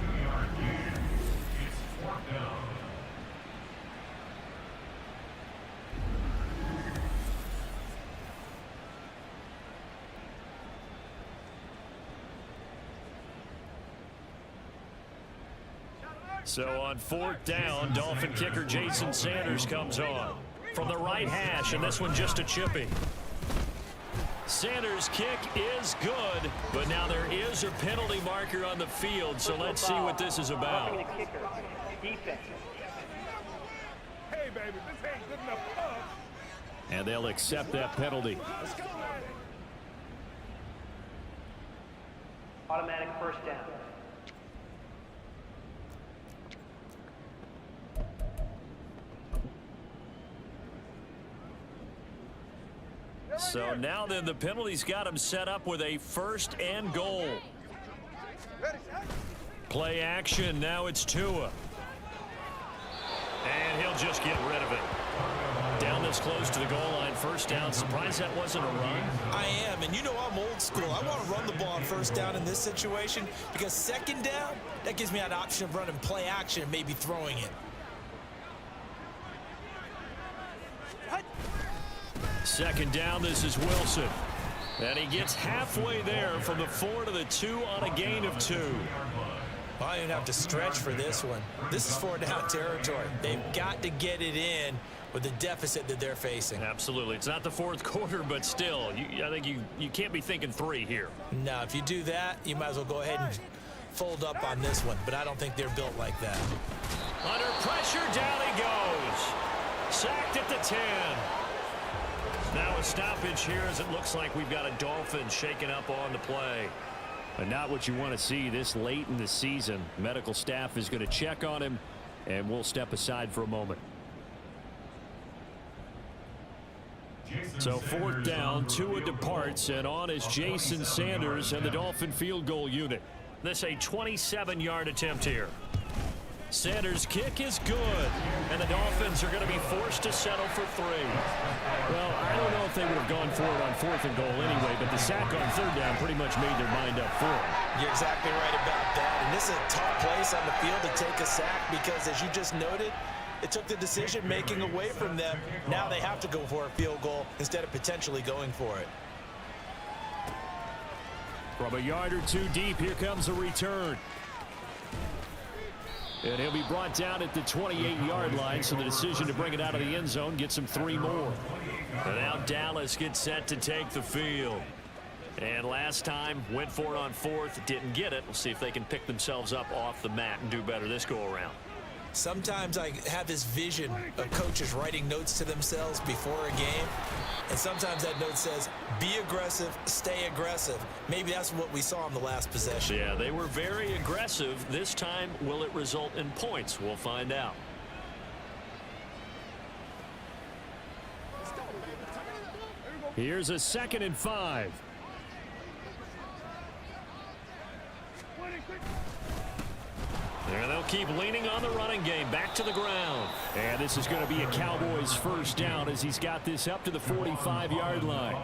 [SPEAKER 3] So on 4th down, Dolphin kicker Jason Sanders comes on from the right hash, and this one just a chippy. Sanders' kick is good, but now there is a penalty marker on the field, so let's see what this is about.
[SPEAKER 6] Roughing the kicker. Defense.
[SPEAKER 8] Hey, baby, this ain't good enough for us.
[SPEAKER 3] And they'll accept that penalty.
[SPEAKER 6] Automatic first down.
[SPEAKER 3] So now then, the penalty's got him set up with a 1st and goal. Play action, now it's Tua. And he'll just get rid of it. Down this close to the goal line, 1st down. Surprised that wasn't a run.
[SPEAKER 5] I am, and you know I'm old school. I want to run the ball on 1st down in this situation because 2nd down, that gives me an option of running play action and maybe throwing it.
[SPEAKER 3] 2nd down, this is Wilson. And he gets halfway there from the 4 to the 2 on a gain of 2.
[SPEAKER 5] I don't even have to stretch for this one. This is 4th down territory. They've got to get it in with the deficit that they're facing.
[SPEAKER 3] Absolutely. It's not the 4th quarter, but still, I think you can't be thinking 3 here.
[SPEAKER 5] No, if you do that, you might as well go ahead and fold up on this one, but I don't think they're built like that.
[SPEAKER 3] Under pressure, down he goes. Sacked at the 10. Now a stoppage here as it looks like we've got a Dolphin shaking up on the play. But not what you want to see this late in the season. Medical staff is going to check on him, and we'll step aside for a moment. So 4th down, Tua departs, and on is Jason Sanders and the Dolphin field goal unit. This a 27-yard attempt here. Sanders' kick is good, and the Dolphins are going to be forced to settle for 3. Well, I don't know if they would have gone for it on 4th and goal anyway, but the sack on 3rd down pretty much made their mind up for it.
[SPEAKER 5] You're exactly right about that, and this is a tough place on the field to take a sack because, as you just noted, it took the decision-making away from them. Now they have to go for a field goal instead of potentially going for it.
[SPEAKER 3] From a yard or 2 deep, here comes a return. And he'll be brought down at the 28-yard line, so the decision to bring it out of the end zone gets him 3 more. And now Dallas gets set to take the field. And last time, went for it on 4th, didn't get it. We'll see if they can pick themselves up off the mat and do better this go-around.
[SPEAKER 5] Sometimes I have this vision of coaches writing notes to themselves before a game, and sometimes that note says, be aggressive, stay aggressive. Maybe that's what we saw in the last possession.
[SPEAKER 3] Yeah, they were very aggressive. This time, will it result in points? We'll find out. Here's a 2nd and 5. And they'll keep leaning on the running game. Back to the ground. And this is going to be a Cowboys 1st down as he's got this up to the 45-yard line.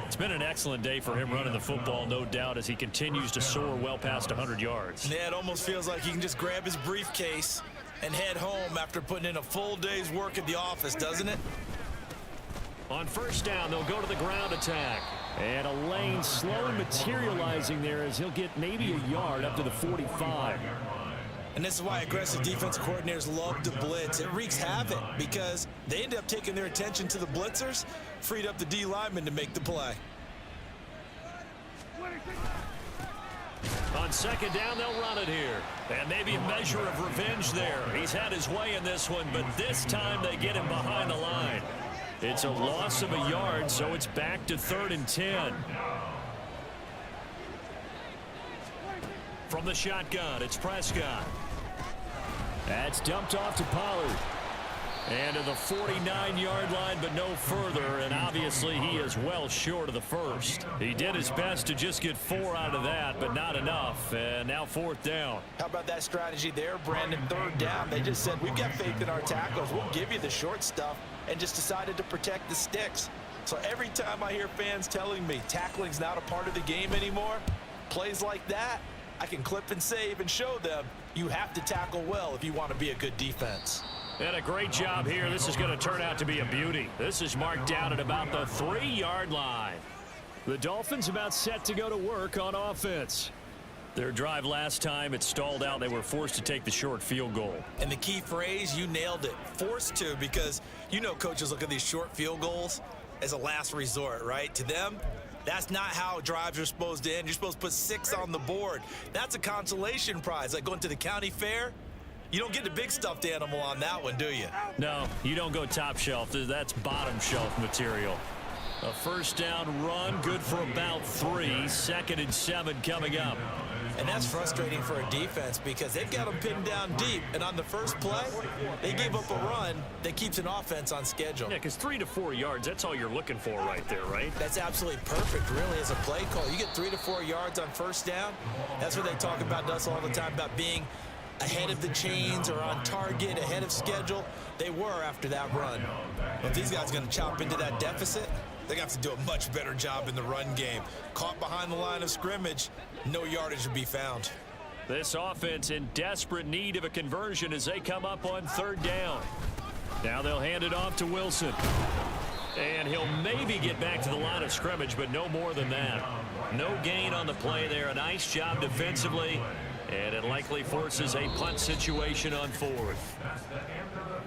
[SPEAKER 3] It's been an excellent day for him running the football, no doubt, as he continues to soar well past 100 yards.
[SPEAKER 5] Yeah, it almost feels like he can just grab his briefcase and head home after putting in a full day's work at the office, doesn't it?
[SPEAKER 3] On 1st down, they'll go to the ground attack. And a lane slowly materializing there as he'll get maybe a yard up to the 45.
[SPEAKER 5] And this is why aggressive defensive coordinators love to blitz. It wreaks havoc because they end up taking their attention to the blitzers, freed up the D lineman to make the play.
[SPEAKER 3] On second down, they'll run it here. And maybe a measure of revenge there. He's had his way in this one, but this time they get him behind the line. It's a loss of a yard, so it's back to 3rd and 10. From the shotgun, it's Prescott. That's dumped off to Pollard. And to the 49-yard line, but no further, and obviously he is well short of the first. He did his best to just get 4 out of that, but not enough, and now 4th down.
[SPEAKER 5] How about that strategy there, Brandon? 3rd down. They just said, we've got faith in our tackles. We'll give you the short stuff, and just decided to protect the sticks. So every time I hear fans telling me tackling's not a part of the game anymore, plays like that, I can clip and save and show them you have to tackle well if you want to be a good defense.
[SPEAKER 3] And a great job here. This is going to turn out to be a beauty. This is marked down at about the 3-yard line. The Dolphins about set to go to work on offense. Their drive last time, it stalled out. They were forced to take the short field goal.
[SPEAKER 5] And the key phrase, you nailed it, forced to, because you know coaches look at these short field goals as a last resort, right? To them, that's not how drives are supposed to end. You're supposed to put 6 on the board. That's a consolation prize, like going to the county fair. You don't get the big stuffed animal on that one, do you?
[SPEAKER 3] No, you don't go top shelf. That's bottom shelf material. A 1st down run, good for about 3. 2nd and 7 coming up.
[SPEAKER 5] And that's frustrating for a defense because they've got them pinned down deep. And on the first play, they gave up a run that keeps an offense on schedule.
[SPEAKER 3] Yeah, because 3 to 4 yards, that's all you're looking for right there, right?
[SPEAKER 5] That's absolutely perfect, really, as a play call. You get 3 to 4 yards on 1st down. That's what they talk about us all the time, about being ahead of the chains or on target, ahead of schedule. They were after that run. If these guys are going to chop into that deficit, they're going to have to do a much better job in the run game. Caught behind the line of scrimmage, no yardage to be found.
[SPEAKER 3] This offense in desperate need of a conversion as they come up on 3rd down. Now they'll hand it off to Wilson. And he'll maybe get back to the line of scrimmage, but no more than that. No gain on the play there. A nice job defensively. And it likely forces a punt situation on 4th.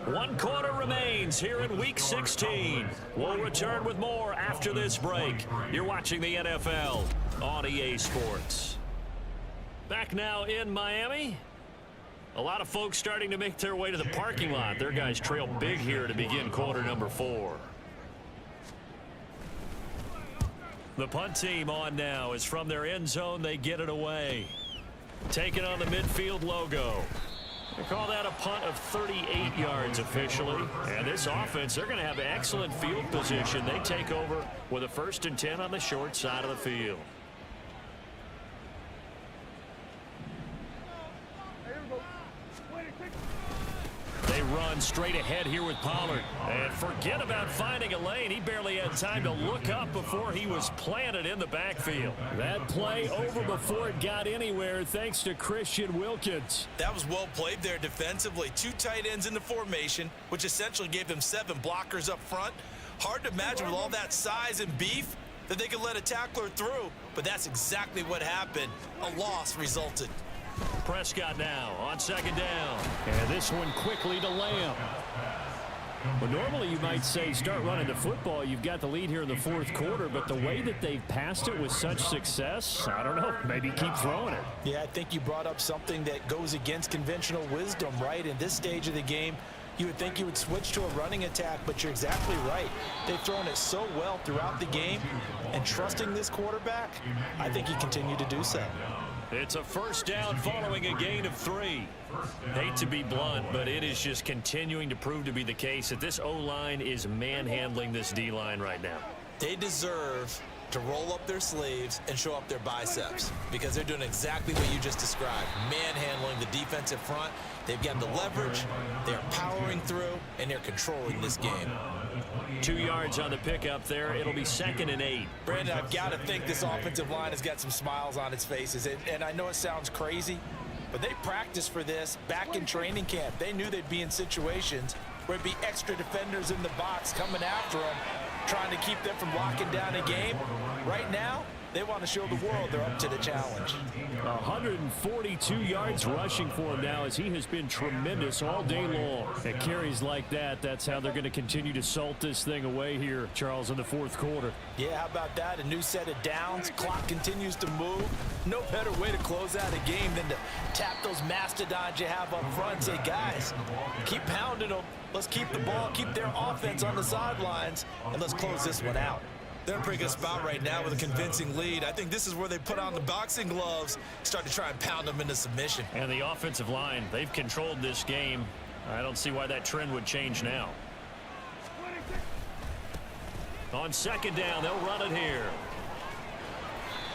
[SPEAKER 3] 1 quarter remains here in Week 16. We'll return with more after this break. You're watching the NFL on EA Sports. Back now in Miami. A lot of folks starting to make their way to the parking lot. Their guys trail big here to begin quarter number 4. The punt team on now is from their end zone. They get it away. Taking on the midfield logo. They call that a punt of 38 yards officially. And this offense, they're going to have excellent field position. They take over with a 1st and 10 on the short side of the field. They run straight ahead here with Pollard. And forget about finding a lane. He barely had time to look up before he was planted in the backfield. That play over before it got anywhere thanks to Christian Wilkins.
[SPEAKER 5] That was well played there defensively. 2 tight ends in the formation, which essentially gave them 7 blockers up front. Hard to imagine with all that size and beef that they could let a tackler through, but that's exactly what happened. A loss resulted.
[SPEAKER 3] Prescott now on 2nd down. And this one quickly to Lamb. Well, normally you might say start running the football. You've got the lead here in the 4th quarter, but the way that they've passed it with such success, I don't know, maybe keep throwing it.
[SPEAKER 5] Yeah, I think you brought up something that goes against conventional wisdom, right? In this stage of the game, you would think you would switch to a running attack, but you're exactly right. They've thrown it so well throughout the game, and trusting this quarterback, I think he continued to do so.
[SPEAKER 3] It's a 1st down following a gain of 3. Hate to be blunt, but it is just continuing to prove to be the case that this O-line is manhandling this D-line right now.
[SPEAKER 5] They deserve to roll up their sleeves and show up their biceps because they're doing exactly what you just described, manhandling the defensive front. They've got the leverage, they're powering through, and they're controlling this game.
[SPEAKER 3] 2 yards on the pickup there. It'll be 2nd and 8.
[SPEAKER 5] Brandon, I've got to think this offensive line has got some smiles on its faces. And I know it sounds crazy, but they practiced for this back in training camp. They knew they'd be in situations where it'd be extra defenders in the box coming after them, trying to keep them from locking down a game. Right now, They want to show the world they're up to the challenge.
[SPEAKER 3] 142 yards rushing for him now as he has been tremendous all day long. At carries like that, that's how they're going to continue to salt this thing away here, Charles, in the fourth quarter.
[SPEAKER 5] Yeah, how about that? A new set of downs. Clock continues to move. No better way to close out a game than to tap those mastodons you have up front and say, guys, keep pounding them. Let's keep the ball, keep their offense on the sidelines, and let's close this one out. They're in a pretty good spot right now with a convincing lead. I think this is where they put on the boxing gloves, start to try and pound them into submission.
[SPEAKER 3] And the offensive line, they've controlled this game. I don't see why that trend would change now. On second down, they'll run it here.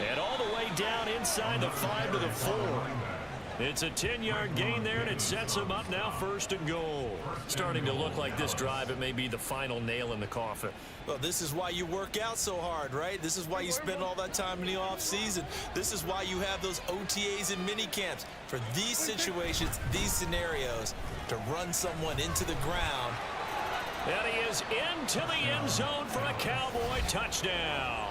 [SPEAKER 3] And all the way down inside the 5 to the 4. It's a 10-yard gain there, and it sets them up now 1st and goal. Starting to look like this drive, it may be the final nail in the coffin.
[SPEAKER 5] Well, this is why you work out so hard, right? This is why you spend all that time in the offseason. This is why you have those OTAs and mini camps. For these situations, these scenarios, to run someone into the ground.
[SPEAKER 3] And he is into the end zone for a Cowboy touchdown.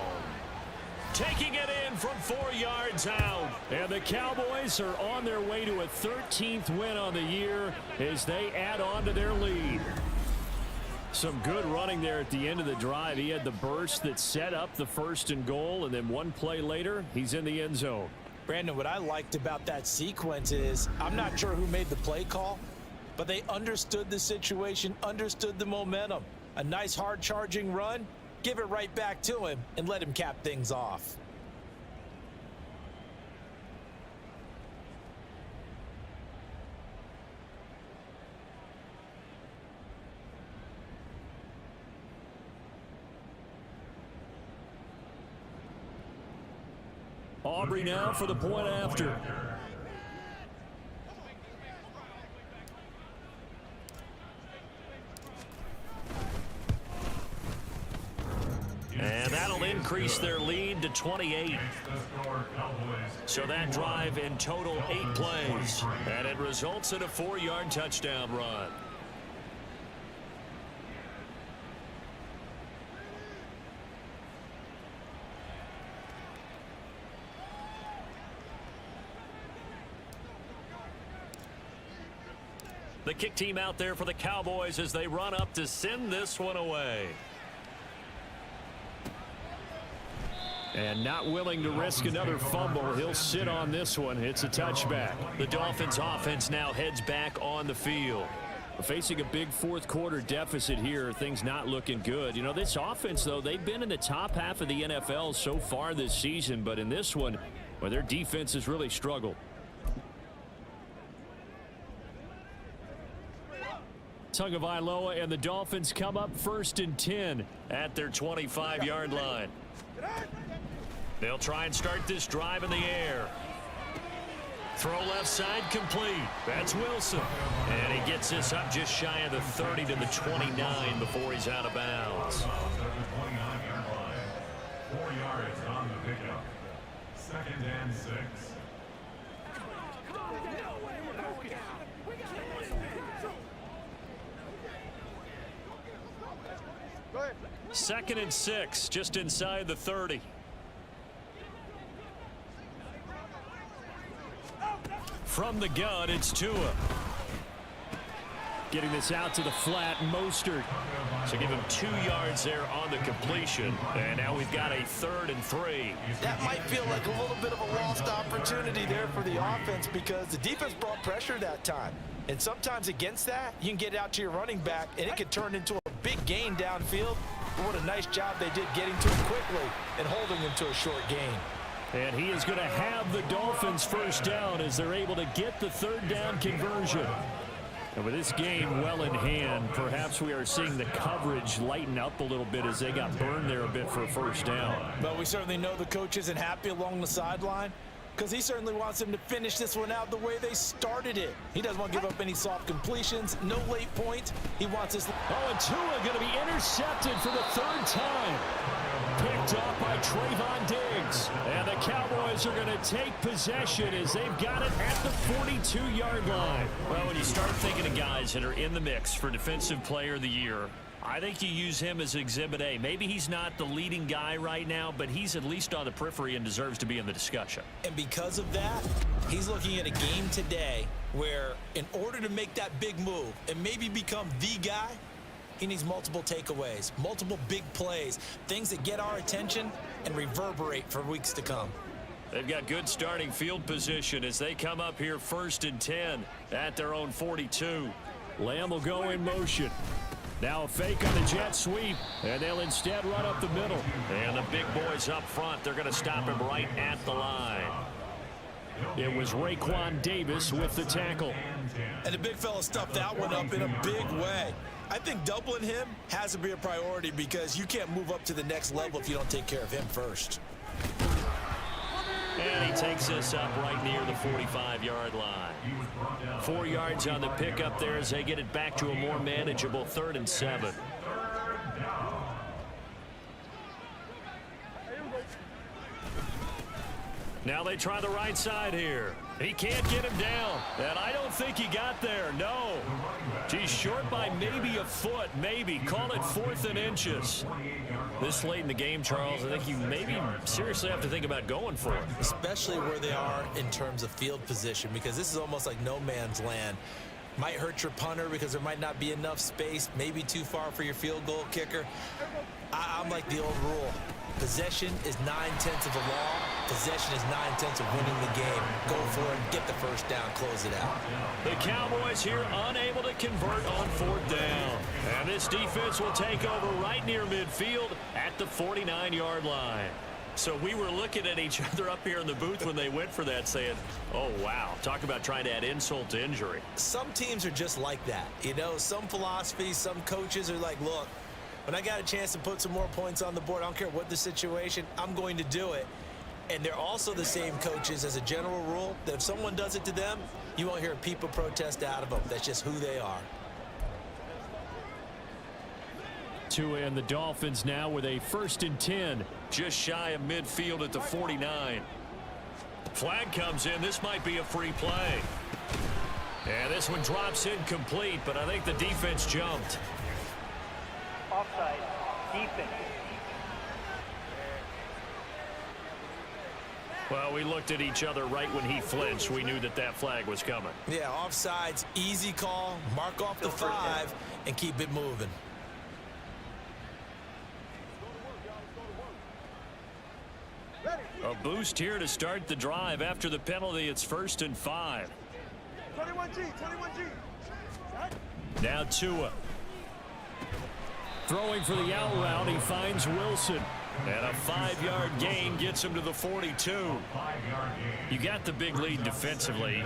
[SPEAKER 3] Taking it in from 4 yards out. And the Cowboys are on their way to a 13th win on the year as they add on to their lead. Some good running there at the end of the drive. He had the burst that set up the 1st and goal, and then one play later, he's in the end zone.
[SPEAKER 5] Brandon, what I liked about that sequence is, I'm not sure who made the play call, but they understood the situation, understood the momentum. A nice hard charging run. Give it right back to him and let him cap things off.
[SPEAKER 3] Aubrey now for the point after. And that'll increase their lead to 28. So that drive in total 8 plays. And it results in a 4-yard touchdown run. The kick team out there for the Cowboys as they run up to send this one away. And not willing to risk another fumble. He'll sit on this one. It's a touchback. The Dolphins offense now heads back on the field. Facing a big fourth quarter deficit here. Things not looking good. You know, this offense, though, they've been in the top half of the NFL so far this season. But in this one, well, their defense has really struggled. Tagovailoa and the Dolphins come up 1st and 10 at their 25-yard line. They'll try and start this drive in the air. Throw left side complete. That's Wilson. And he gets this up just shy of the 30 to the 29 before he's out of bounds.
[SPEAKER 8] 4 yards on the pickup. 2nd and 6.
[SPEAKER 3] Second and 6, just inside the 30. From the gun, it's Tua. Getting this out to the flat, Mostert. So give him 2 yards there on the completion. And now we've got a 3rd and 3.
[SPEAKER 5] That might feel like a little bit of a lost opportunity there for the offense because the defense brought pressure that time. And sometimes against that, you can get it out to your running back, and it could turn into a big gain downfield. But what a nice job they did getting to him quickly and holding him to a short gain.
[SPEAKER 3] And he is going to have the Dolphins 1st down as they're able to get the 3rd down conversion. And with this game well in hand, perhaps we are seeing the coverage lighten up a little bit as they got burned there a bit for a 1st down.
[SPEAKER 5] But we certainly know the coach isn't happy along the sideline because he certainly wants them to finish this one out the way they started it. He doesn't want to give up any soft completions, no late points. He wants his...
[SPEAKER 3] Oh, and Tua going to be intercepted for the 3rd time. Picked up by Trayvon Diggs. And the Cowboys are going to take possession as they've got it at the 42-yard line. Well, when you start thinking of guys that are in the mix for Defensive Player of the Year, I think you use him as Exhibit A. Maybe he's not the leading guy right now, but he's at least on the periphery and deserves to be in the discussion.
[SPEAKER 5] And because of that, he's looking at a game today where in order to make that big move and maybe become the guy, he needs multiple takeaways, multiple big plays, things that get our attention and reverberate for weeks to come.
[SPEAKER 3] They've got good starting field position as they come up here 1st and 10 at their own 42.
[SPEAKER 7] Lamb will go in motion. Now a fake on the jet sweep, and they'll instead run up the middle.
[SPEAKER 3] And the big boys up front, they're going to stop him right at the line.
[SPEAKER 7] It was Raekwon Davis with the tackle.
[SPEAKER 5] And the big fella stuffed that one up in a big way. I think doubling him has to be a priority because you can't move up to the next level if you don't take care of him first.
[SPEAKER 3] And he takes us up right near the 45-yard line. 4 yards on the pickup there as they get it back to a more manageable 3rd and 7. Now they try the right side here. He can't get him down. And I don't think he got there. No. He's short by maybe a foot. Maybe. Call it 4th and inches. This late in the game, Charles, I think you maybe seriously have to think about going for it.
[SPEAKER 5] Especially where they are in terms of field position, because this is almost like no man's land. Might hurt your punter because there might not be enough space, maybe too far for your field goal kicker. I'm like the old rule. Possession is 9/10 of the law. Possession is 9/10 of winning the game. Go for it, get the first down, close it out.
[SPEAKER 3] The Cowboys here unable to convert on 4th down. And this defense will take over right near midfield at the 49-yard line. So we were looking at each other up here in the booth when they went for that saying, oh, wow, talk about trying to add insult to injury.
[SPEAKER 5] Some teams are just like that. You know, some philosophies, some coaches are like, look, when I got a chance to put some more points on the board, I don't care what the situation, I'm going to do it. And they're also the same coaches as a general rule that if someone does it to them, you won't hear a people protest out of them. That's just who they are.
[SPEAKER 7] Tua and the Dolphins now with a 1st and 10.
[SPEAKER 3] Just shy of midfield at the 49. Flag comes in. This might be a free play. And this one drops incomplete, but I think the defense jumped.
[SPEAKER 6] Offside. Defense.
[SPEAKER 3] Well, we looked at each other right when he flinched. We knew that that flag was coming.
[SPEAKER 5] Yeah, offsides, easy call, mark off the 5, and keep it moving.
[SPEAKER 3] A boost here to start the drive. After the penalty, it's 1st and 5.
[SPEAKER 1] 21G.
[SPEAKER 3] Now Tua.
[SPEAKER 7] Throwing for the out route, he finds Wilson.
[SPEAKER 3] And a 5-yard gain gets him to the 42. You got the big lead defensively.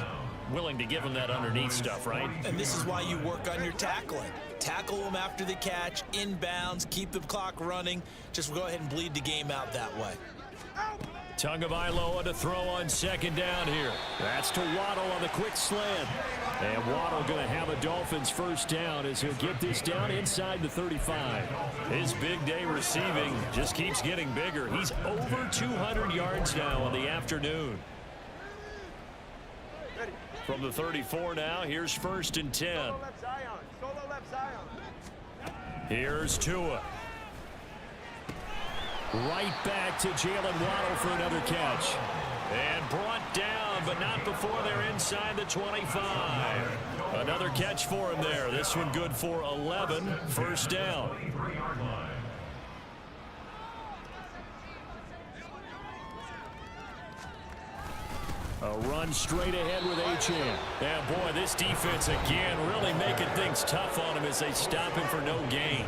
[SPEAKER 3] Willing to give him that underneath stuff, right?
[SPEAKER 5] And this is why you work on your tackling. Tackle them after the catch, inbounds, keep the clock running. Just go ahead and bleed the game out that way.
[SPEAKER 7] Tagovailoa to throw on 2nd down here. That's to Waddle on the quick slant. And Waddle going to have a Dolphins 1st down as he'll get this down inside the 35.
[SPEAKER 3] His big day receiving just keeps getting bigger. He's over 200 yards now on the afternoon. From the 34 now, here's 1st and 10. Here's Tua.
[SPEAKER 7] Right back to Jalen Waddle for another catch.
[SPEAKER 3] And brought down, but not before they're inside the 25. Another catch for him there. This one good for 11. 1st down.
[SPEAKER 7] A run straight ahead with Achane.
[SPEAKER 3] Yeah, boy, this defense again really making things tough on him as they stop him for no gain.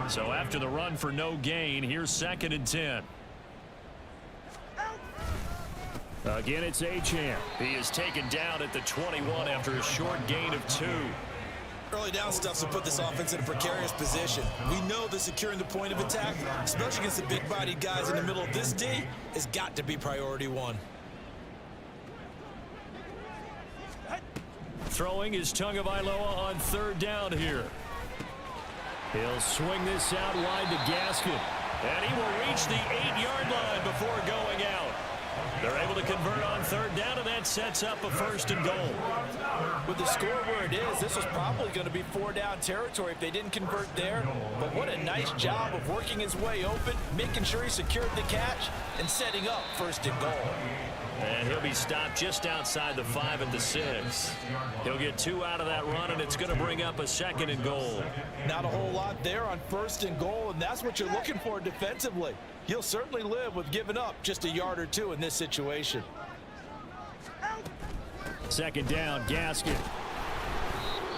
[SPEAKER 3] So after the run for no gain, here's 2nd and 10.
[SPEAKER 7] Again, it's Achane.
[SPEAKER 3] He is taken down at the 21 after a short gain of 2.
[SPEAKER 5] Early down stuff to put this offense in a precarious position. We know that securing the point of attack, especially against the big-bodied guys in the middle of this D, has got to be priority 1.
[SPEAKER 7] Throwing is Tagovailoa on 3rd down here. He'll swing this out wide to Gaskin.
[SPEAKER 3] And he will reach the 8-yard line before going out. They're able to convert on third down, and that sets up a 1st and goal.
[SPEAKER 4] With the score where it is, this was probably going to be 4-down territory if they didn't convert there. But what a nice job of working his way open, making sure he secured the catch, and setting up 1st and goal.
[SPEAKER 3] And he'll be stopped just outside the 5 at the 6. He'll get 2 out of that run, and it's going to bring up a 2nd and goal.
[SPEAKER 4] Not a whole lot there on 1st and goal, and that's what you're looking for defensively. He'll certainly live with giving up just a yard or 2 in this situation.
[SPEAKER 3] 2nd down, Gaskin.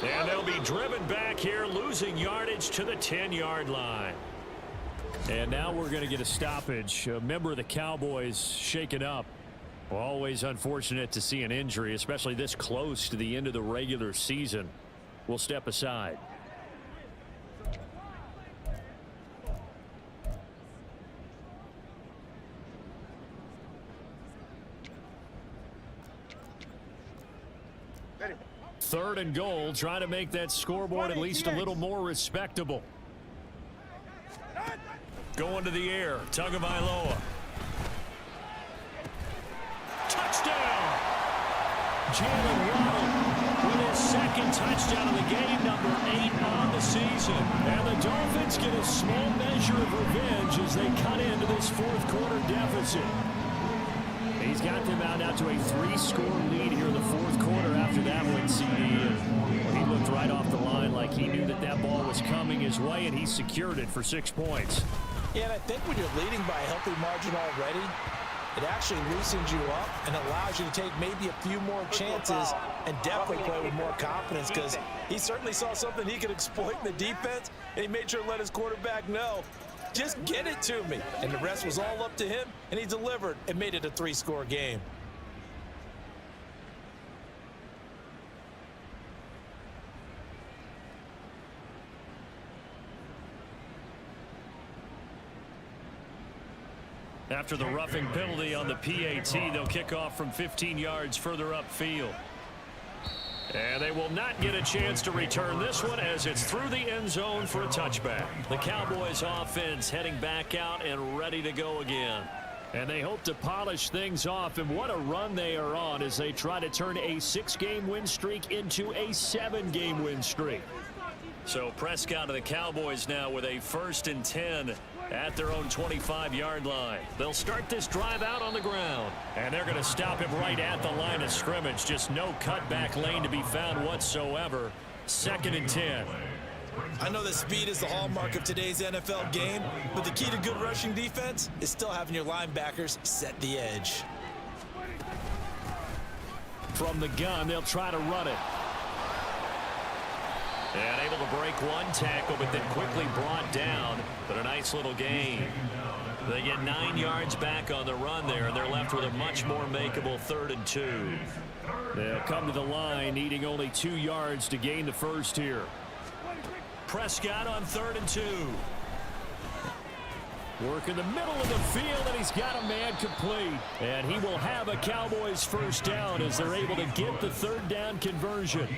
[SPEAKER 3] And they'll be driven back here, losing yardage to the 10-yard line. And now we're going to get a stoppage. A member of the Cowboys shaken up. Well, always unfortunate to see an injury, especially this close to the end of the regular season. We'll step aside.
[SPEAKER 6] Ready.
[SPEAKER 3] 3rd and goal, trying to make that scoreboard at least a little more respectable. Going to the air, Tagovailoa. Touchdown! Jalen Waddle with his 2nd touchdown of the game, number 8 on the season. And the Dolphins get a small measure of revenge as they cut into this 4th quarter deficit. He's got them out now to a 3-score lead here in the 4th quarter after that one, CD. He looked right off the line like he knew that that ball was coming his way, and he secured it for 6 points.
[SPEAKER 5] Yeah, and I think when you're leading by a healthy margin already, it actually loosens you up and allows you to take maybe a few more chances and definitely play with more confidence, because he certainly saw something he could exploit in the defense, and he made sure to let his quarterback know, just get it to me. And the rest was all up to him, and he delivered and made it a 3-score game.
[SPEAKER 3] After the roughing penalty on the PAT, they'll kick off from 15 yards further upfield. And they will not get a chance to return this one as it's through the end zone for a touchback. The Cowboys offense heading back out and ready to go again. And they hope to polish things off, and what a run they are on as they try to turn a 6-game win streak into a 7-game win streak. So Prescott of the Cowboys now with a 1st and 10 at their own 25-yard line. They'll start this drive out on the ground, and they're going to stop him right at the line of scrimmage. Just no cutback lane to be found whatsoever. 2nd and 10.
[SPEAKER 5] I know that speed is the hallmark of today's NFL game, but the key to good rushing defense is still having your linebackers set the edge.
[SPEAKER 3] From the gun, they'll try to run it. And able to break one tackle, but then quickly brought down. But a nice little gain. They get 9 yards back on the run there, and they're left with a much more makeable 3rd and 2. They'll come to the line, needing only 2 yards to gain the first here. Prescott on 3rd and 2. Work in the middle of the field, and he's got a man complete. And he will have a Cowboys 1st down as they're able to get the 3rd down conversion.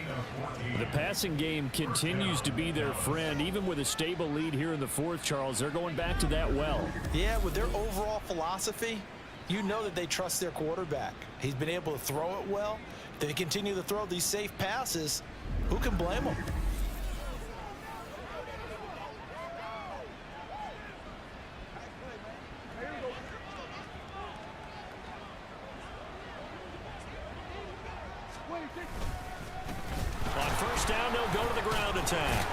[SPEAKER 3] The passing game continues to be their friend. Even with a stable lead here in the 4th, Charles, they're going back to that well.
[SPEAKER 5] Yeah, with their overall philosophy, you know that they trust their quarterback. He's been able to throw it well. They continue to throw these safe passes. Who can blame them?
[SPEAKER 3] On 1st down, they'll go to the ground attack.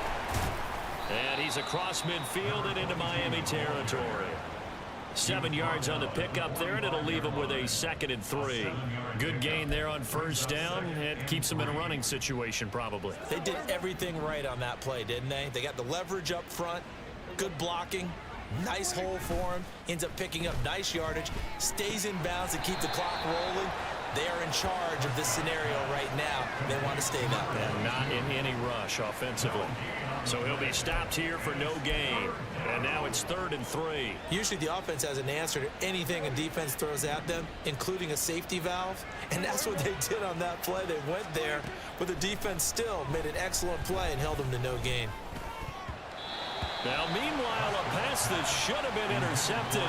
[SPEAKER 3] And he's across midfield and into Miami territory. 7 yards on the pickup there, and it'll leave him with a 2nd and 3. Good gain there on 1st down. It keeps them in a running situation, probably.
[SPEAKER 5] They did everything right on that play, didn't they? They got the leverage up front, good blocking, nice hole for him, ends up picking up nice yardage, stays in bounds to keep the clock rolling. They are in charge of this scenario right now. They want to stay that way.
[SPEAKER 3] And not in any rush offensively. So he'll be stopped here for no gain. And now it's 3rd and 3.
[SPEAKER 5] Usually the offense has an answer to anything a defense throws at them, including a safety valve. And that's what they did on that play. They went there, but the defense still made an excellent play and held them to no gain.
[SPEAKER 3] Now, meanwhile, a pass that should have been intercepted,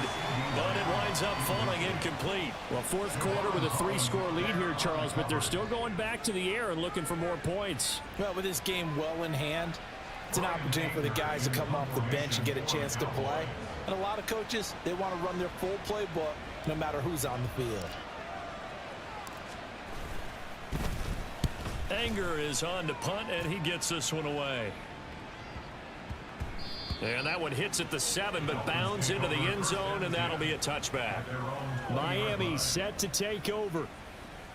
[SPEAKER 3] but it winds up falling incomplete.
[SPEAKER 7] Well, fourth quarter with a 3-score lead here, Charles, but they're still going back to the air and looking for more points.
[SPEAKER 5] Well, with this game well in hand, it's an opportunity for the guys to come off the bench and get a chance to play. And a lot of coaches, they want to run their full playbook no matter who's on the field.
[SPEAKER 3] Anger is on to punt, and he gets this one away. And that one hits at the 7, but bounds into the end zone, and that'll be a touchback.
[SPEAKER 7] Miami set to take over.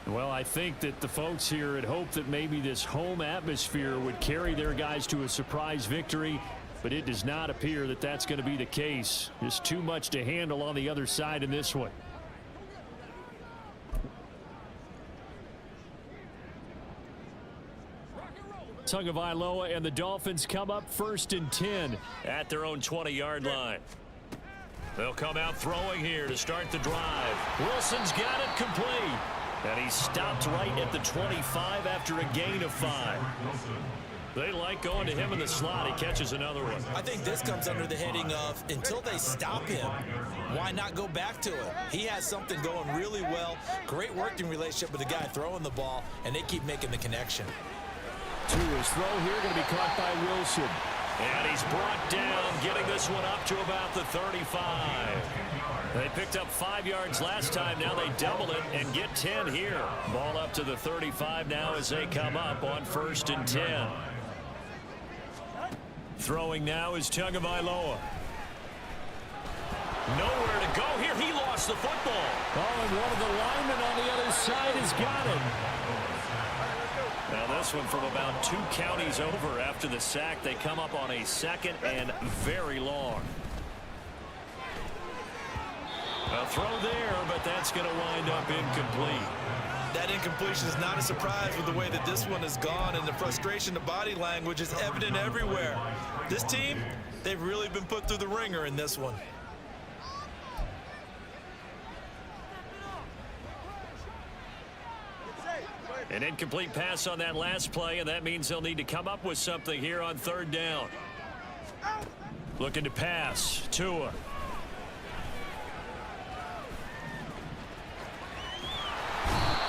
[SPEAKER 7] Well, I think that the folks here had hoped that maybe this home atmosphere would carry their guys to a surprise victory, but it does not appear that that's going to be the case. Just too much to handle on the other side in this one. Tagovailoa and the Dolphins come up 1st and 10
[SPEAKER 3] at their own 20-yard line. They'll come out throwing here to start the drive. Wilson's got it complete. And he's stopped right at the 25 after a gain of 5. They like going to him in the slot. He catches another one.
[SPEAKER 5] I think this comes under the heading of until they stop him, why not go back to it? He has something going really well. Great working relationship with the guy throwing the ball, and they keep making the connection.
[SPEAKER 7] Tua's throw here going to be caught by Wilson.
[SPEAKER 3] And he's brought down, getting this one up to about the 35. They picked up 5 yards last time. Now they double it and get 10 here. Ball up to the 35 now as they come up on 1st and 10. Throwing now is Tagovailoa. Nowhere to go here. He lost the football.
[SPEAKER 7] Oh, and one of the linemen on the other side has got it.
[SPEAKER 3] Now this one from about 2 counties over after the sack. They come up on a 2nd and very long. A throw there, but that's going to wind up incomplete.
[SPEAKER 5] That incompletion is not a surprise with the way that this one has gone, and the frustration, the body language is evident everywhere. This team, they've really been put through the ringer in this one.
[SPEAKER 3] An incomplete pass on that last play, and that means they'll need to come up with something here on 3rd down. Looking to pass. Tua.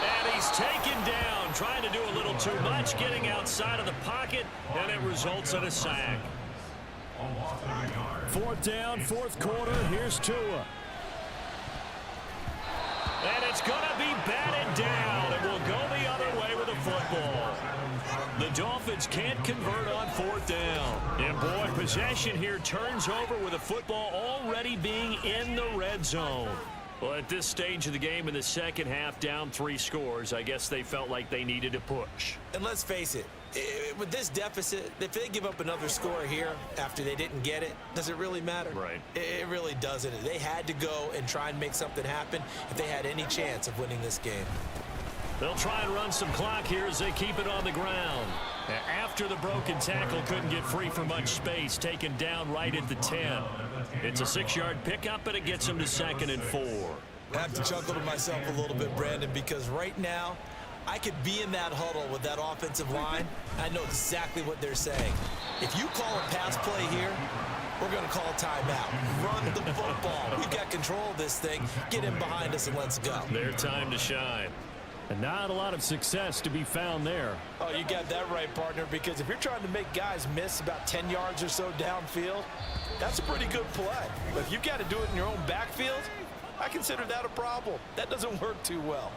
[SPEAKER 3] And he's taken down, trying to do a little too much, getting outside of the pocket, and it results in a sack.
[SPEAKER 7] 4th down, 4th quarter. Here's Tua.
[SPEAKER 3] And it's going to be batted down, and will go the other way with the football. The Dolphins can't convert on 4th down. And boy, possession here turns over with the football already being in the red zone. Well, at this stage of the game in the second half, down 3 scores, I guess they felt like they needed to push.
[SPEAKER 5] And let's face it, with this deficit, if they give up another score here after they didn't get it, does it really matter?
[SPEAKER 3] Right.
[SPEAKER 5] It really doesn't. They had to go and try and make something happen if they had any chance of winning this game.
[SPEAKER 3] They'll try and run some clock here as they keep it on the ground. After the broken tackle, couldn't get free for much space, taken down right at the 10. It's a 6-yard pickup, but it gets them to 2nd and 4.
[SPEAKER 5] I have to chuckle to myself a little bit, Brandon, because right now, I could be in that huddle with that offensive line. I know exactly what they're saying. If you call a pass play here, we're going to call a timeout. Run the football. We've got control of this thing. Get in behind us and let's go.
[SPEAKER 3] Their time to shine.
[SPEAKER 7] And not a lot of success to be found there.
[SPEAKER 5] Oh, you got that right, partner, because if you're trying to make guys miss about 10 yards or so downfield, that's a pretty good play. But if you've got to do it in your own backfield, I consider that a problem. That doesn't work too well.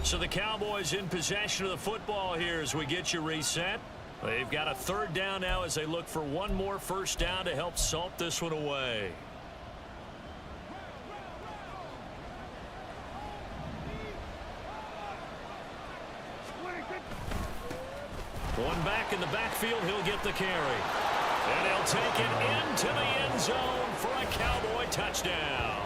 [SPEAKER 3] So the Cowboys in possession of the football here as we get you reset. They've got a 3rd down now as they look for one more 1st down to help salt this one away. One back in the backfield, he'll get the carry. And he'll take it into the end zone for a Cowboy touchdown.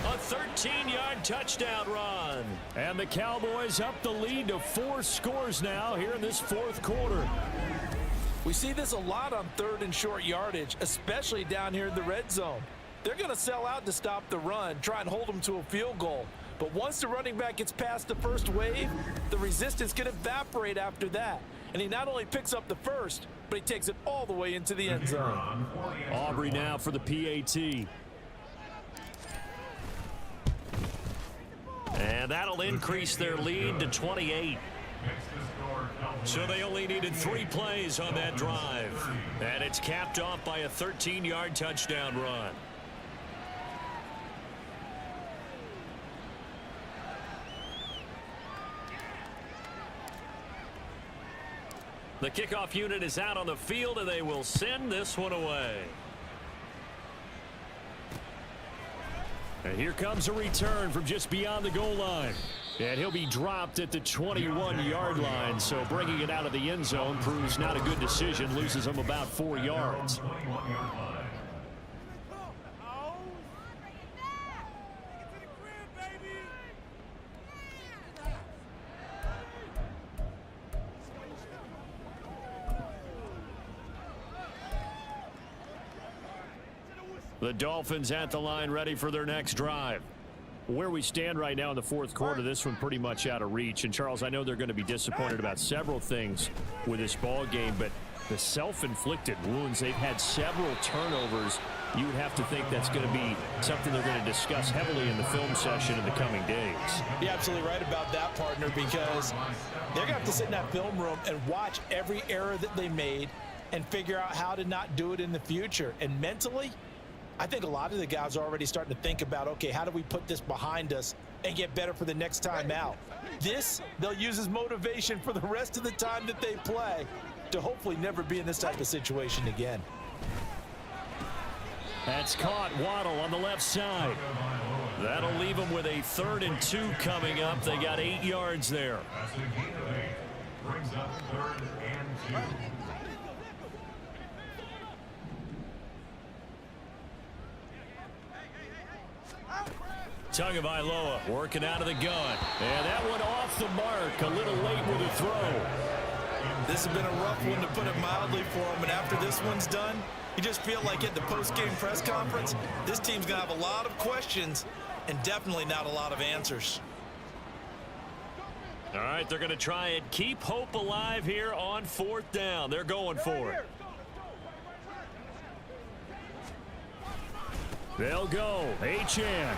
[SPEAKER 3] A 13-yard touchdown run.
[SPEAKER 7] And the Cowboys up the lead to 4 scores now here in this 4th quarter.
[SPEAKER 5] We see this a lot on 3rd and short yardage, especially down here in the red zone. They're going to sell out to stop the run, try and hold them to a field goal. But once the running back gets past the first wave, the resistance can evaporate after that.
[SPEAKER 4] And he not only picks up the first, but he takes it all the way into the end zone.
[SPEAKER 7] Aubrey now for the PAT. And that'll increase their lead to 28. So they only needed 3 plays on that drive. And it's capped off by a 13-yard touchdown run. The kickoff unit is out on the field, and they will send this one away. And here comes a return from just beyond the goal line. And he'll be dropped at the 21-yard line, so bringing it out of the end zone proves not a good decision, loses him about 4 yards. The Dolphins at the line, ready for their next drive. Where we stand right now in the fourth quarter, this one pretty much out of reach. And, Charles, I know they're going to be disappointed about several things with this ball game, but the self-inflicted wounds, they've had several turnovers. You would have to think that's going to be something they're going to discuss heavily in the film session in the coming days.
[SPEAKER 5] You're absolutely right about that, partner, because they're going to have to sit in that film room and watch every error that they made and figure out how to not do it in the future. And mentally, I think a lot of the guys are already starting to think about, okay, how do we put this behind us and get better for the next time out? This, they'll use as motivation for the rest of the time that they play to hopefully never be in this type of situation again.
[SPEAKER 7] That's caught. Waddle on the left side. That'll leave them with a 3rd and 2 coming up. They got 8 yards there.
[SPEAKER 8] Brings up 3rd and 2.
[SPEAKER 7] Tagovailoa working out of the gun. And that one off the mark. A little late with a throw.
[SPEAKER 5] This has been a rough one, to put it mildly, for him. And after this one's done, you just feel like at the post-game press conference, this team's going to have a lot of questions and definitely not a lot of answers.
[SPEAKER 7] All right, they're going to try and keep hope alive here on 4th down. They're going for it. They'll go. Achane.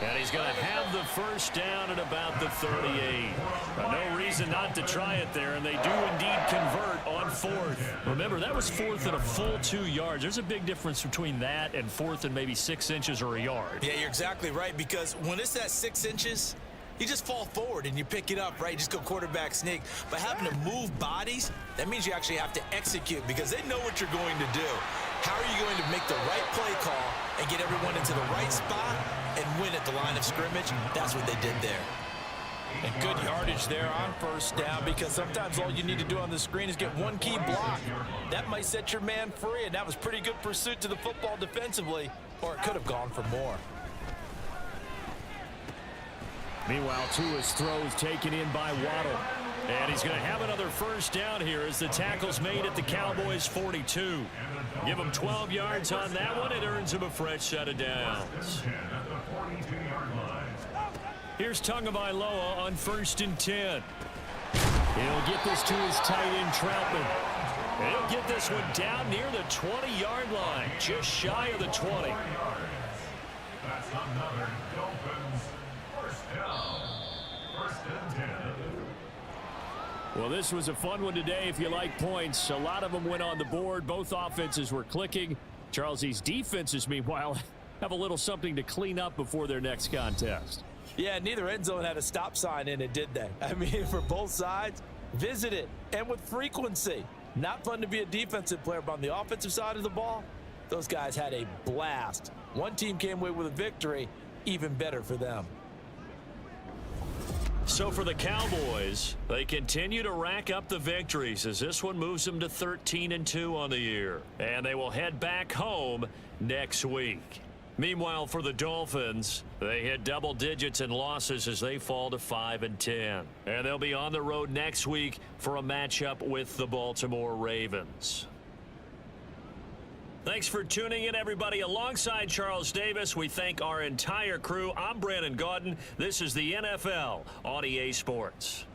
[SPEAKER 7] And he's going to have the first down at about the 38. No reason not to try it there, and they do indeed convert on 4th. Remember, that was 4th and a full 2 yards. There's a big difference between that and 4th and maybe 6 inches or a yard.
[SPEAKER 5] Yeah, you're exactly right, because when it's that 6 inches, you just fall forward and you pick it up, right? You just go quarterback sneak. But having to move bodies, that means you actually have to execute, because they know what you're going to do. How are you going to make the right play call and get everyone into the right spot and win at the line of scrimmage? That's what they did there. And good yardage there on 1st down, because sometimes all you need to do on the screen is get one key block. That might set your man free, and that was pretty good pursuit to the football defensively, or it could have gone for more.
[SPEAKER 7] Meanwhile, Tua's throw is taken in by Waddle. And he's going to have another first down here as the tackle's made at the Cowboys' 42. Give him 12 yards on that one. It earns him a fresh set of downs. Here's Tagovailoa on 1st and 10. He'll get this to his tight end, Troutman. And he'll get this one down near the 20-yard line, just shy of the 20.
[SPEAKER 8] That's another Dolphins first down. 1st and 10.
[SPEAKER 7] Well, this was a fun one today if you like points. A lot of them went on the board. Both offenses were clicking. Charles, these defenses, meanwhile, have a little something to clean up before their next contest.
[SPEAKER 5] Yeah, neither end zone had a stop sign in it, did they? I mean, for both sides, visit it, and with frequency. Not fun to be a defensive player, but on the offensive side of the ball, those guys had a blast. One team came away with a victory, even better for them.
[SPEAKER 7] So for the Cowboys, they continue to rack up the victories as this one moves them to 13-2 on the year. And they will head back home next week. Meanwhile, for the Dolphins, they hit double digits in losses as they fall to 5-10. And they'll be on the road next week for a matchup with the Baltimore Ravens. Thanks for tuning in, everybody. Alongside Charles Davis, we thank our entire crew. I'm Brandon Gaudin. This is the NFL on EA Sports.